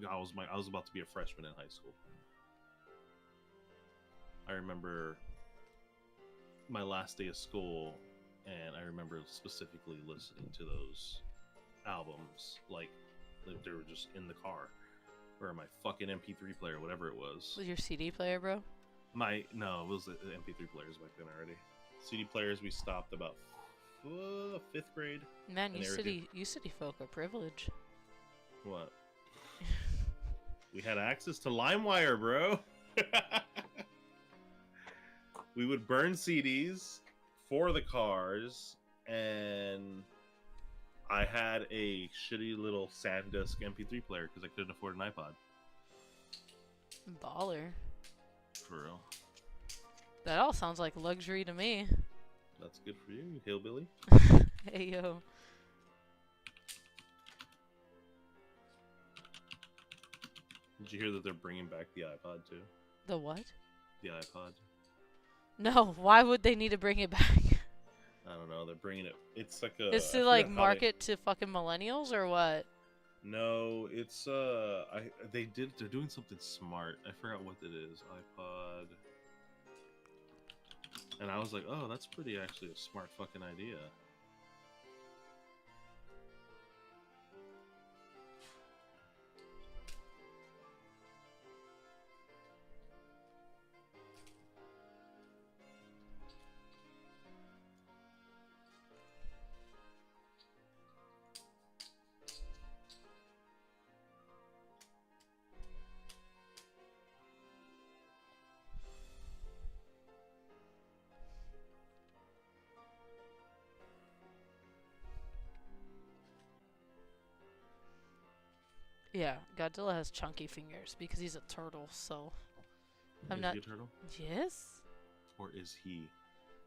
I was about to be a freshman in high school. I remember my last day of school, and I remember specifically listening to those albums like they were just in the car or my fucking MP3 player, whatever it was. Was your CD player, bro? No, it was the MP3 players back then already. CD players we stopped about 5th grade. Man, And you they were city folk are privileged. What? We had access to LimeWire, bro. We would burn CDs for the cars, and I had a shitty little SanDisk MP3 player because I couldn't afford an iPod. Baller. For real. That all sounds like luxury to me. That's good for you, hillbilly. Hey, yo. Did you hear that they're bringing back the iPod too? The what? The iPod. No, why would they need to bring it back? I don't know. They're bringing it. It's like a. Is I to like forgot how they- market to fucking millennials or what? No, it's they're doing something smart. I forgot what it is. iPod. And I was like, oh, that's pretty actually a smart fucking idea. Yeah, Godzilla has chunky fingers because he's a turtle, so I'm Is not. he a turtle? Yes? Or is he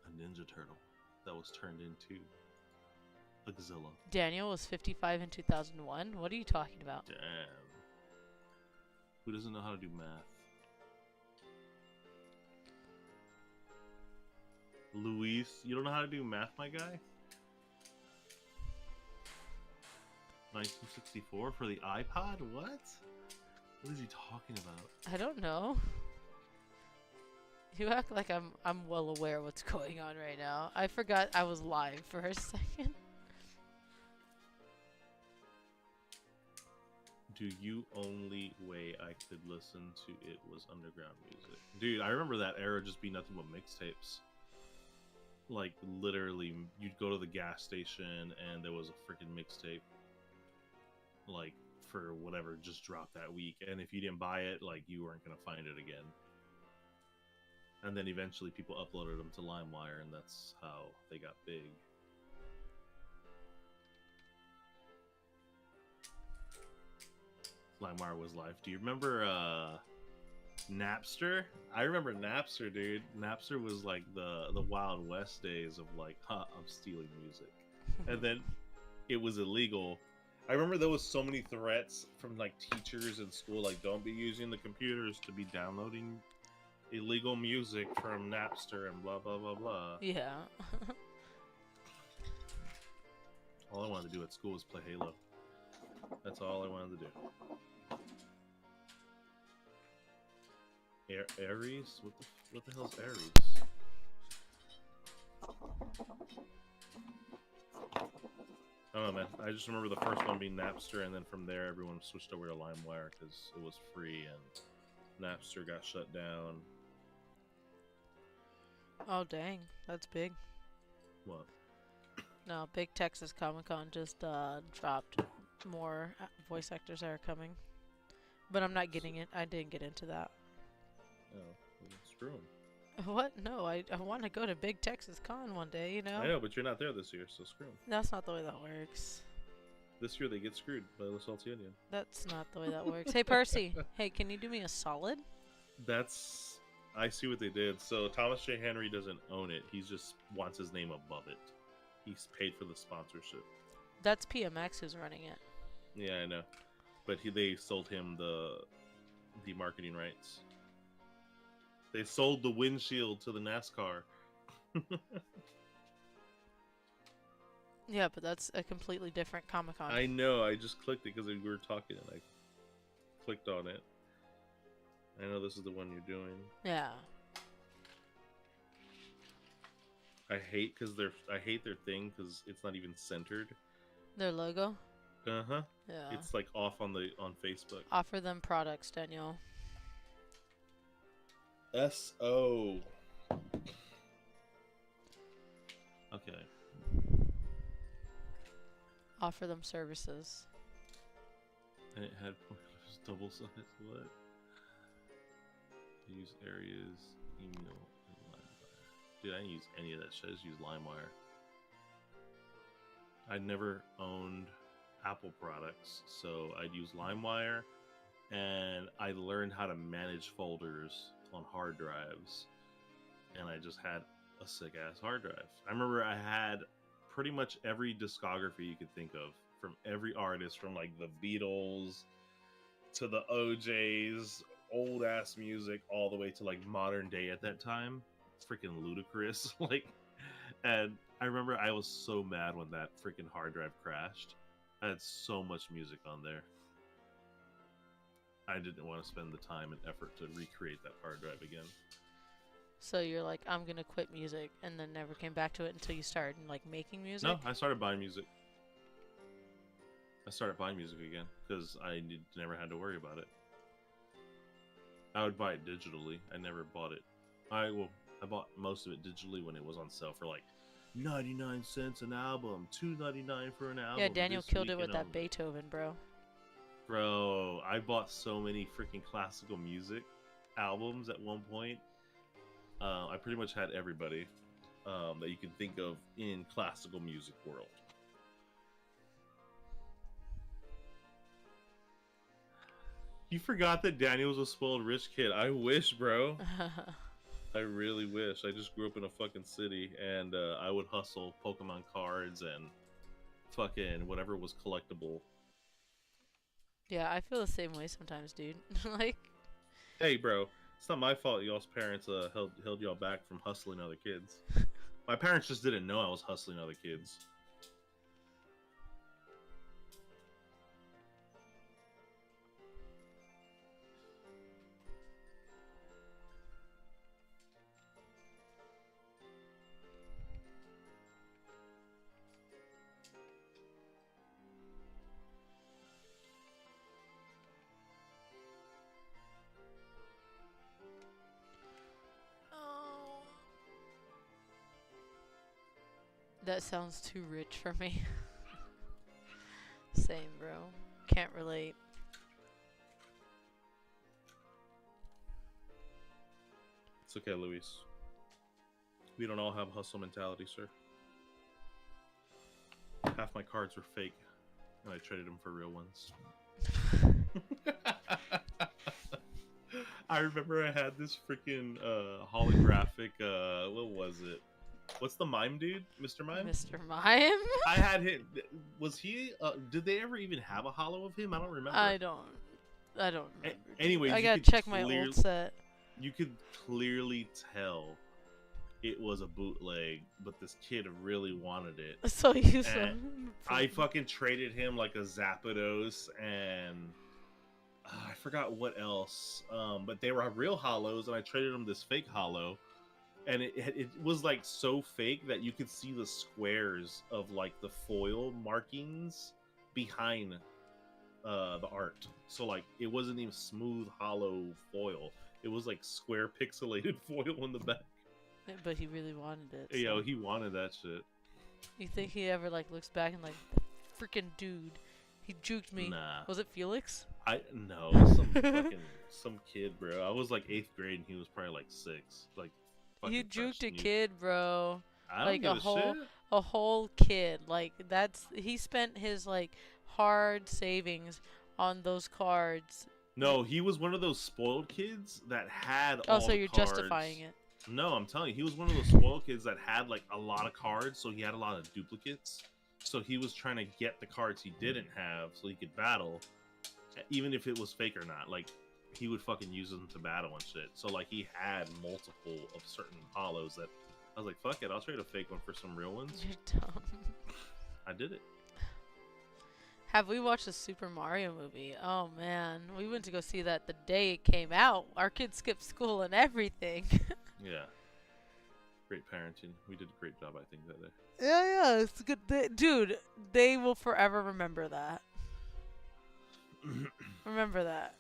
a ninja turtle that was turned into a Godzilla? Daniel was 55 in 2001. What are you talking about? Damn. Who doesn't know how to do math? Luis, you don't know how to do math, my guy? 1964 for the iPod? What? What is he talking about? I don't know. You act like I'm well aware what's going on right now. I forgot I was live for a second. Do you only way I could listen to it was underground music? Dude, I remember that era just being nothing but mixtapes. Like, literally, you'd go to the gas station and there was a freaking mixtape. Like, for whatever just dropped that week. And if you didn't buy it, like, you weren't going to find it again. And then eventually people uploaded them to LimeWire, and that's how they got big. LimeWire was live. Do you remember Napster? I remember Napster, dude. Napster was like the Wild West days of like, I'm stealing music. And then it was illegal. I remember there was so many threats from like teachers in school, like, don't be using the computers to be downloading illegal music from Napster and blah blah blah blah. Yeah. All I wanted to do at school was play Halo. That's all I wanted to do. Ares? What the hell's Ares? I don't know, man. I just remember the first one being Napster, and then from there everyone switched over to LimeWire because it was free, and Napster got shut down. Oh dang, that's big. What? No, Big Texas Comic Con just dropped more voice actors are coming, but I'm not getting it. I didn't get into that. Oh, well, screw 'em. What? No, I want to go to Big Texas Con one day. You know. I know, but you're not there this year, so screw 'em. That's not the way that works. This year they get screwed by LeSaltyOnion. That's not the way that works. Hey Percy, hey, can you do me a solid? I see what they did. So Thomas J. Henry doesn't own it. He just wants his name above it. He's paid for the sponsorship. That's PMX who's running it. Yeah, I know. But they sold him the marketing rights. They sold the windshield to the NASCAR. Yeah, but that's a completely different Comic Con. I know. I just clicked it because we were talking and I clicked on it. I know this is the one you're doing. Yeah. I hate their thing because it's not even centered. Their logo. Uh-huh. Yeah. It's like off on Facebook. Offer them products, Daniel. SO. Okay. Offer them services. And it had double size. What? I use areas, email, and LimeWire. Dude, I didn't use any of that shit. I just use LimeWire. I never owned Apple products, so I'd use LimeWire, and I learned how to manage folders on hard drives, and I just had a sick-ass hard drive. I remember I had pretty much every discography you could think of, from every artist, from like the Beatles to the OJs, old ass music, all the way to like modern day at that time. It's freaking ludicrous. Like, And I remember I was so mad when that freaking hard drive crashed. I had so much music on there. I didn't want to spend the time and effort to recreate that hard drive again. So you're like, I'm gonna quit music, and then never came back to it until you started like making music. No, I started buying music. I started buying music again because I never had to worry about it. I would buy it digitally. I never bought it. I bought most of it digitally when it was on sale for like 99 cents an album, $2.99 for an album. Yeah, Daniel this killed it with weekend that only. Beethoven, bro. Bro, I bought so many freaking classical music albums at one point. I pretty much had everybody that you can think of in classical music world. You forgot that Daniel was a spoiled rich kid. I wish, bro. I really wish. I just grew up in a fucking city, and I would hustle Pokemon cards and fucking whatever was collectible. Yeah, I feel the same way sometimes, dude. Like, Hey, bro, it's not my fault y'all's parents held y'all back from hustling other kids. My parents just didn't know I was hustling other kids. oh, that sounds too rich for me. Same, bro. Can't relate. It's okay, Luis. We don't all have hustle mentality, sir. Half my cards were fake, and I traded them for real ones. I remember I had this freaking holographic, what was it? What's the mime dude? Mr. Mime? Mr. Mime? I had him. Was he, did they ever even have a hollow of him? I don't remember. I don't remember. Anyways, I you gotta could check my old set. You could clearly tell it was a bootleg, but this kid really wanted it. So you I fucking traded him like a Zapdos and I forgot what else. But they were real hollows, and I traded him this fake hollow, and it was like so fake that you could see the squares of like the foil markings behind the art. So like it wasn't even smooth hollow foil. It was like square pixelated foil in the back. But he really wanted it. So. Yo, he wanted that shit. You think he ever like looks back and like, freaking dude, he juked me? Nah. Was it Felix? No, some kid, bro. I was like 8th grade and he was probably like 6. Like You juked a kid, bro. I don't like give shit. A whole kid. Like he spent his like hard savings on those cards. No, he was one of those spoiled kids that had Oh, all so the you're cards. justifying it. No, I'm telling you, he was one of those spoiled kids that had like a lot of cards, so he had a lot of duplicates. So he was trying to get the cards he didn't have so he could battle, even if it was fake or not. Like, he would fucking use them to battle and shit. So like he had multiple of certain hollows that I was like, fuck it, I'll trade a fake one for some real ones. You're dumb. I did it. Have we watched the Super Mario movie? Oh man, we went to go see that the day it came out. Our kids skipped school and everything. Yeah. Great parenting. We did a great job, I think, that day. Yeah, it's good. Dude, they will forever remember that. Remember that.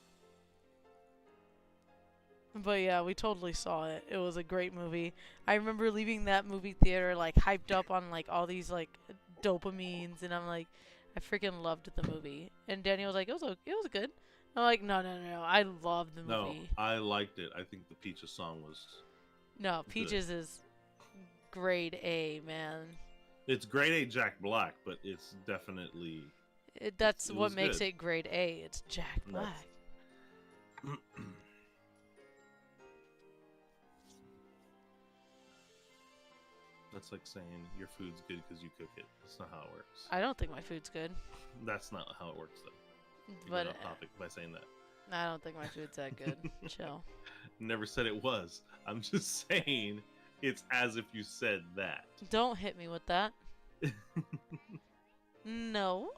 But yeah, we totally saw it. It was a great movie. I remember leaving that movie theater like hyped up on like all these like dopamines, and I'm like, I freaking loved the movie. And Daniel was like, it was good. I'm like, no, I loved the movie. No, I liked it. I think the Peaches song was... No, Peaches is grade A, man. It's grade A Jack Black, but it's definitely... That's it what was makes good. it grade A. It's Jack Black. That's like saying your food's good because you cook it. That's not how it works. I don't think my food's good. That's not how it works, though. You But got off topic by saying that. I don't think my food's that good. Chill. Never said it was. I'm just saying It's as if you said that. Don't hit me with that. No.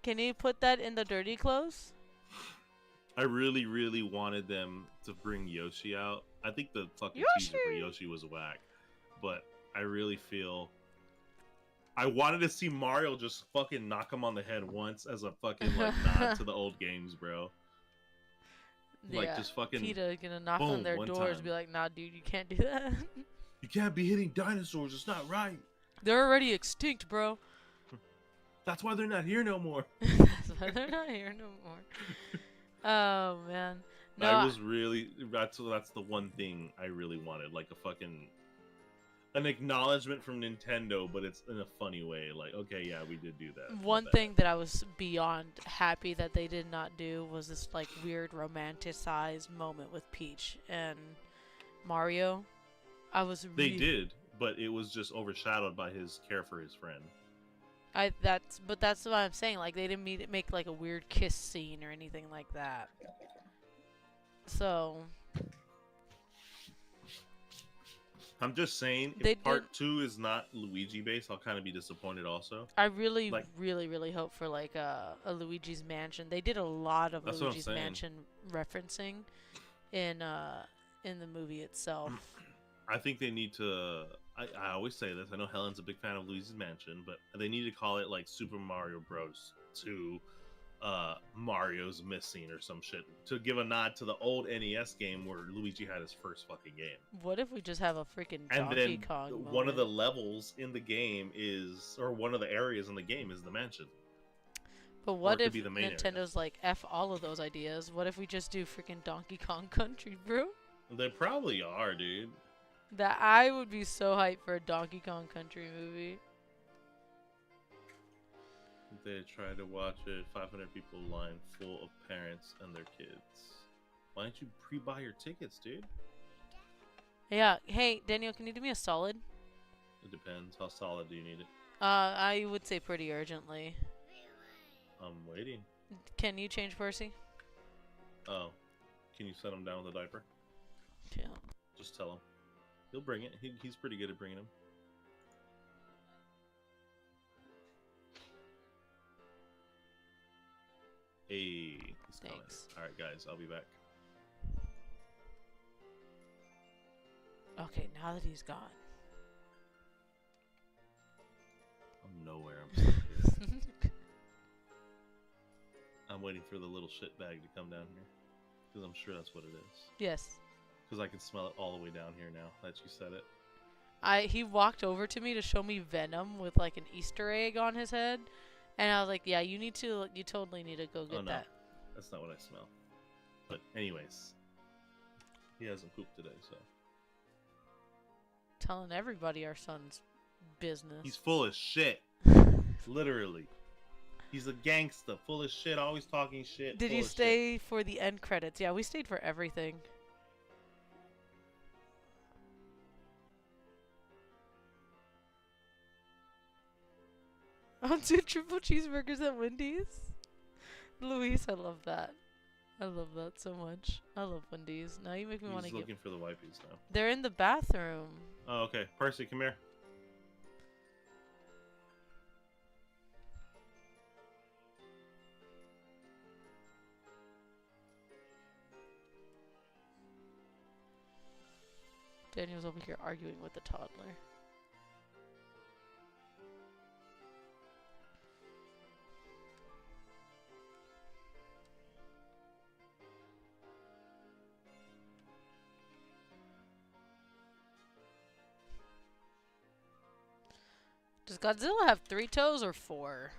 Can you put that in the dirty clothes? I really, really wanted them to bring Yoshi out. I think the fucking teaser for Yoshi was whack. But I really feel... I wanted to see Mario just fucking knock him on the head once as a fucking, like, nod to the old games, bro. Like, Yeah, just fucking... PETA gonna knock boom, on their one doors time. be like, nah, dude, you can't do that. You can't be hitting dinosaurs. It's not right. They're already extinct, bro. That's why they're not here no more. That's why they're not here no more. Oh, man. No, I was really... That's the one thing I really wanted. Like, a fucking... An acknowledgement from Nintendo, but it's in a funny way. Like, okay, yeah, we did do that. one thing that I was beyond happy that they did not do was this, like, weird romanticized moment with Peach and Mario. I was They did, but it was just overshadowed by his care for his friend. That's what I'm saying. Like, they didn't make like a weird kiss scene or anything like that. So I'm just saying, They if part 2 is not Luigi based, I'll kind of be disappointed also. I really, Like- really hope for like a Luigi's Mansion. They did a lot of That's what I'm Luigi's saying. Mansion referencing in the movie itself. I think they need to... I always say this. I know Helen's a big fan of Luigi's Mansion, but they need to call it like Super Mario Bros. 2 Mario's Missing or some shit, to give a nod to the old NES game where Luigi had his first fucking game. What if we just have a freaking And Donkey then Kong one of the moment? levels in the game is, or one of the areas in the game is the mansion. But or it what could if be the main area. Nintendo's like, F all of those ideas? What if we just do freaking Donkey Kong Country, bro? They probably are, dude. That I would be so hyped for a Donkey Kong Country movie. They tried to watch it. 500 people line full of parents and their kids. Why don't you pre-buy your tickets, dude? Yeah. Hey, Daniel, can you do me a solid? It depends. How solid do you need it? I would say pretty urgently. I'm waiting. Can you change Percy? Oh. Can you set him down with a diaper? Yeah. Just tell him. He'll bring it. He's pretty good at bringing him. Hey, he's coming. Thanks. Alright, guys, I'll be back. Okay, now that he's gone. I'm nowhere. I'm stuck here. I'm waiting for the little shit bag to come down here. Because I'm sure that's what it is. Yes. Because I can smell it all the way down here now that you said it. He walked over to me to show me Venom with like an Easter egg on his head, and I was like, "Yeah, you totally need to go get Oh, no. that." That's not what I smell. But anyways. He hasn't pooped today, so. Telling everybody our son's business. He's full of shit. Literally. He's a gangster, full of shit, always talking shit. Did full you of stay for the end credits? Yeah, we stayed for everything. On 2 triple cheeseburgers at Wendy's? Luis, I love that. I love that so much. I love Wendy's. Now you make me shit? want to He's get... looking for the wipes now. They're in the bathroom. Oh, okay. Percy, come here. Daniel's over here arguing with the toddler. Does Godzilla have 3 toes or 4?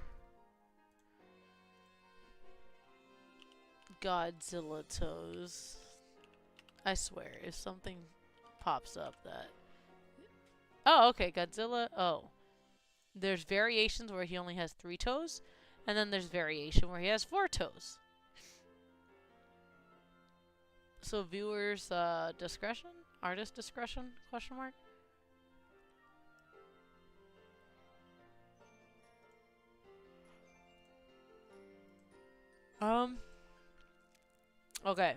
Godzilla toes. I swear, if something pops up that... Oh, okay, Godzilla. Oh. There's variations where he only has 3 toes, and then there's variation where he has 4 toes. So viewers' discretion? Artist discretion? Question mark? Okay.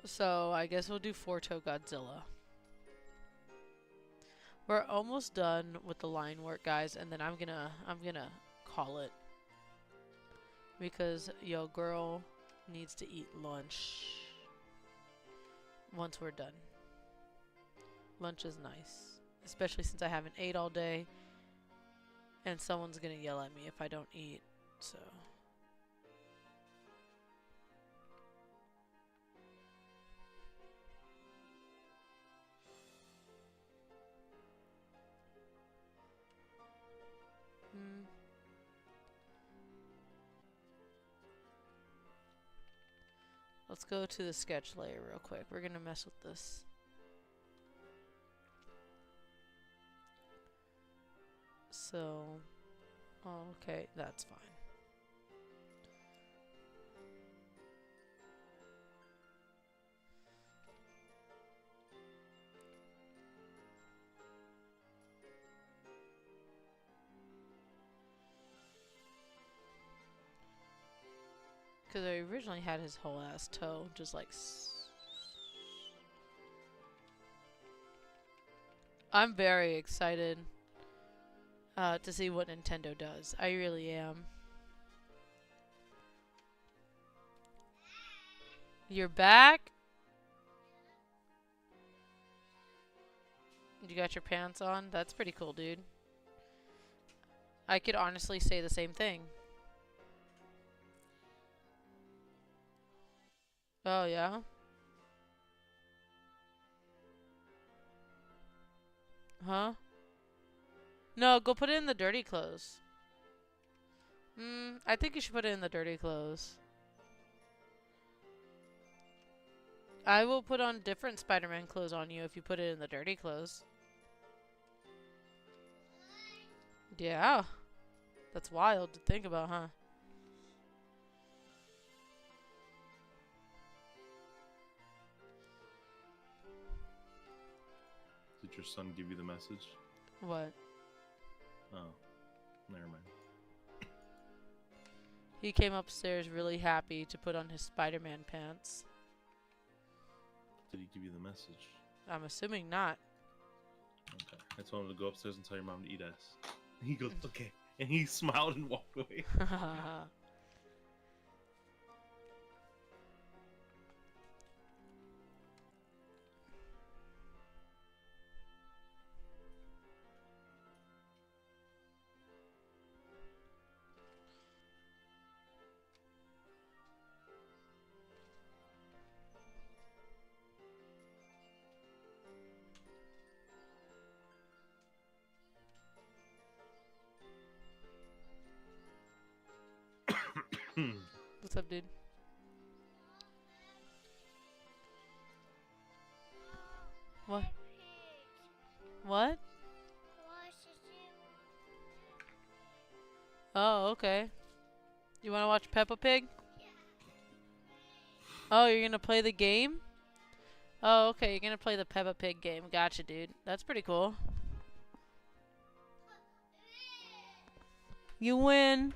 So I guess we'll do 4-toe Godzilla. We're almost done with the line work, guys, and then I'm gonna call it because yo girl needs to eat lunch once we're done. Lunch is nice, especially since I haven't ate all day, and someone's gonna yell at me if I don't eat. So. Let's go to the sketch layer real quick. We're gonna mess with this. So, okay, that's fine. Because I originally had his whole ass toe, just like. I'm very excited to see what Nintendo does. I really am. You're back? You got your pants on? That's pretty cool, dude. I could honestly say the same thing. Oh, yeah? Huh? No, go put it in the dirty clothes. I think you should put it in the dirty clothes. I will put on different Spider-Man clothes on you if you put it in the dirty clothes. Yeah. That's wild to think about, huh? Did your son give you the message? What? Oh, never mind. He came upstairs really happy to put on his Spider-Man pants. Did he give you the message? I'm assuming not. Okay. I told him to go upstairs and tell your mom to eat ass. He goes, okay. And he smiled and walked away. What's up, dude? What? What? Oh, okay. You want to watch Peppa Pig? Oh, you're gonna play the game? Oh, okay. You're gonna play the Peppa Pig game. Gotcha, dude. That's pretty cool. You win.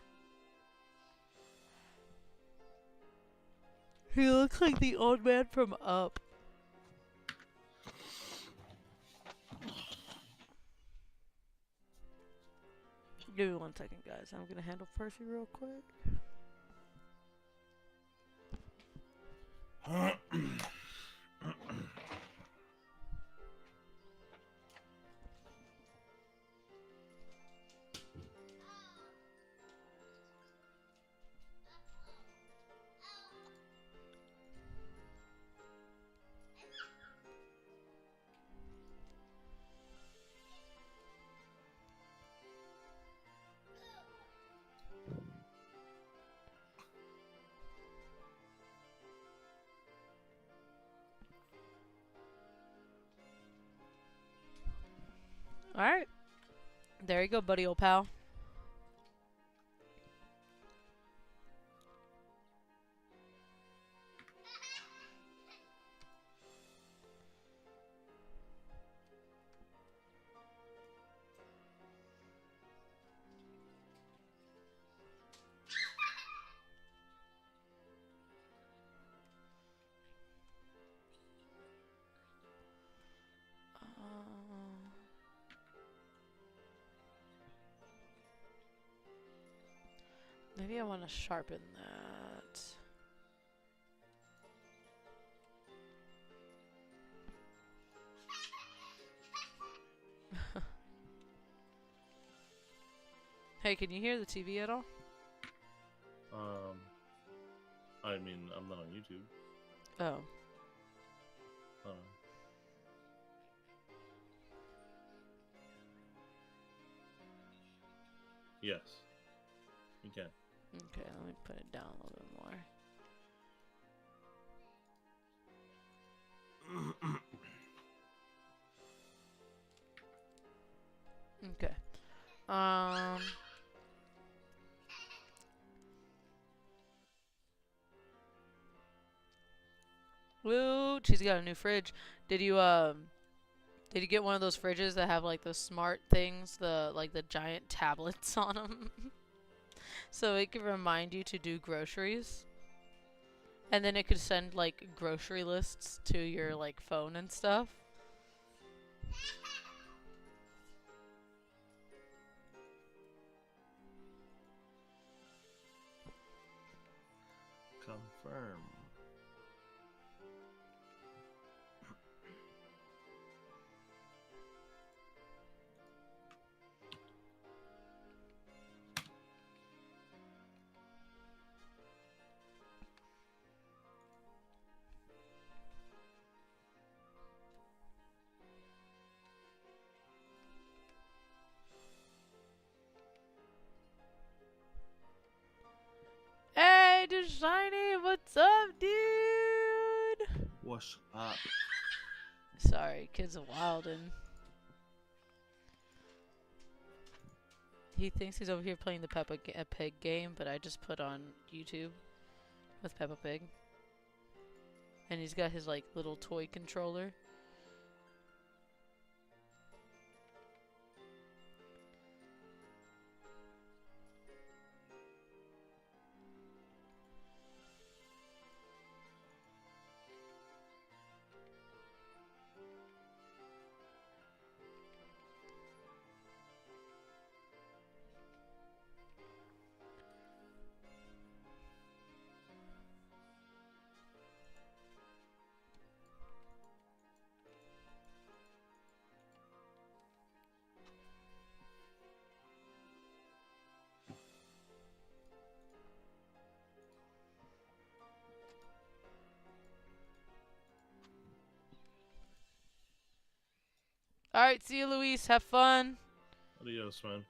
He looks like the old man from Up. Give me 1 second, guys. I'm gonna handle Percy real quick. Alright. There you go, buddy, old pal. maybe I want to sharpen that. Hey, can you hear the TV at all? I mean, I'm not on YouTube. Oh. Yes, you can. Okay, let me put it down a little bit more. Okay. Woo, she's got a new fridge. Did you get one of those fridges that have like the smart things, the giant tablets on them? So it could remind you to do groceries. And then it could send like grocery lists to your like phone and stuff. Confirm. Hey, Shiny, what's up, dude? What's up? Sorry, kids are wildin'. He thinks he's over here playing the Peppa Pig game, but I just put on YouTube with Peppa Pig. And he's got his like little toy controller. Alright, see you, Luis. Have fun. Adios, man.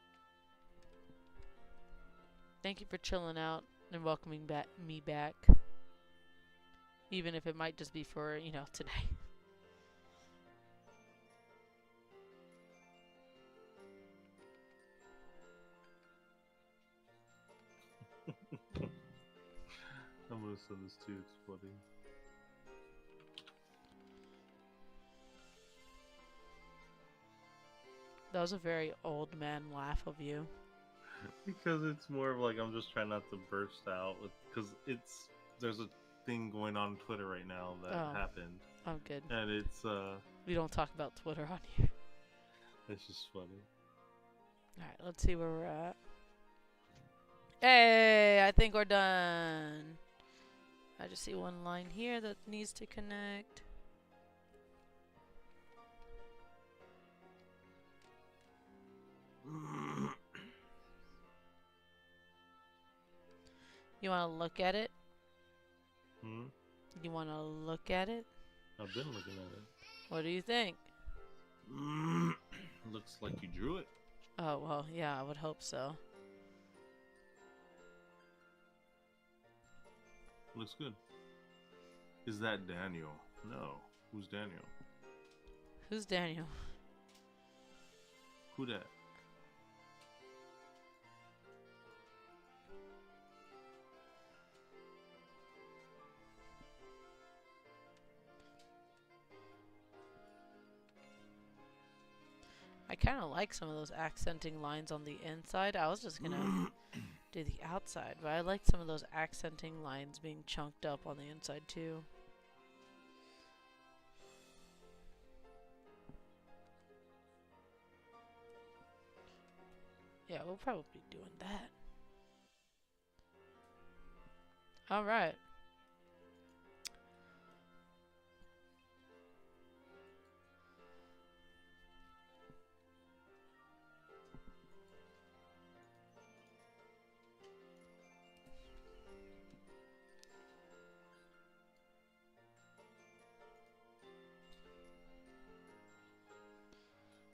Thank you for chilling out and welcoming me back. Even if it might just be for, today. I'm gonna send this to you, it's funny. That was a very old man laugh of you. Because it's more of like I'm just trying not to burst out with, because there's a thing going on Twitter right now that happened. Oh, good. And it's We don't talk about Twitter on here. it's just funny. Alright, let's see where we're at. Hey, I think we're done. I just see one line here that needs to connect. You want to look at it? Hmm? You want to look at it? I've been looking at it. What do you think? Looks like you drew it. Oh, well, yeah, I would hope so. Looks good. Is that Daniel? No. Who's Daniel? Who's Daniel? Who that? I kind of like some of those accenting lines on the inside. I was just gonna do the outside, but I like some of those accenting lines being chunked up on the inside too. Yeah, we'll probably be doing that. All right.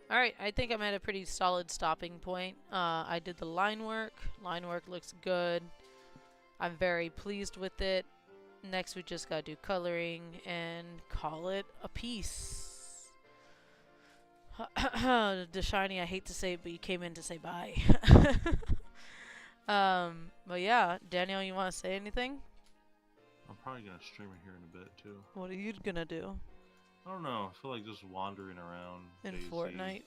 Alright, I think I'm at a pretty solid stopping point. I did the line work. Line work looks good. I'm very pleased with it. Next, we just gotta do coloring and call it a piece. The shiny, I hate to say it, but you came in to say bye. But yeah, Daniel, you want to say anything? I'm probably gonna stream it here in a bit too. What are you gonna do? I don't know. I feel like just wandering around. In DayZ, Fortnite?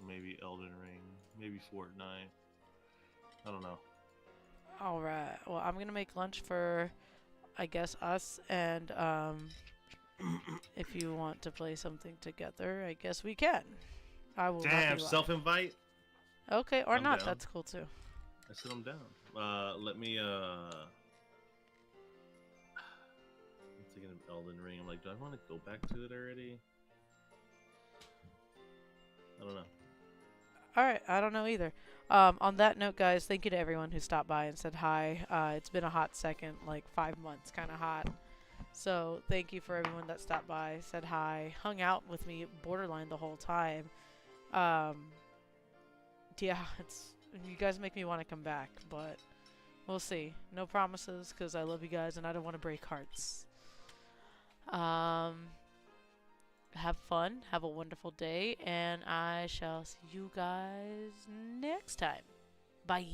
Maybe Elden Ring. Maybe Fortnite. I don't know. Alright, well, I'm gonna make lunch for, I guess, us, and if you want to play something together, I guess we can. I will not Damn, be live. self-invite? Okay, or I'm not, down. that's cool too. I said I'm down. Let me, I'm thinking of Elden Ring. I'm like, do I want to go back to it already? I don't know. Alright, I don't know either. On that note, guys, thank you to everyone who stopped by and said hi. It's been a hot second, like 5 months, kind of hot. So thank you for everyone that stopped by, said hi, hung out with me borderline the whole time. Yeah, you guys make me want to come back, but we'll see. No promises, because I love you guys and I don't want to break hearts. Have fun, have a wonderful day, and I shall see you guys next time. Bye.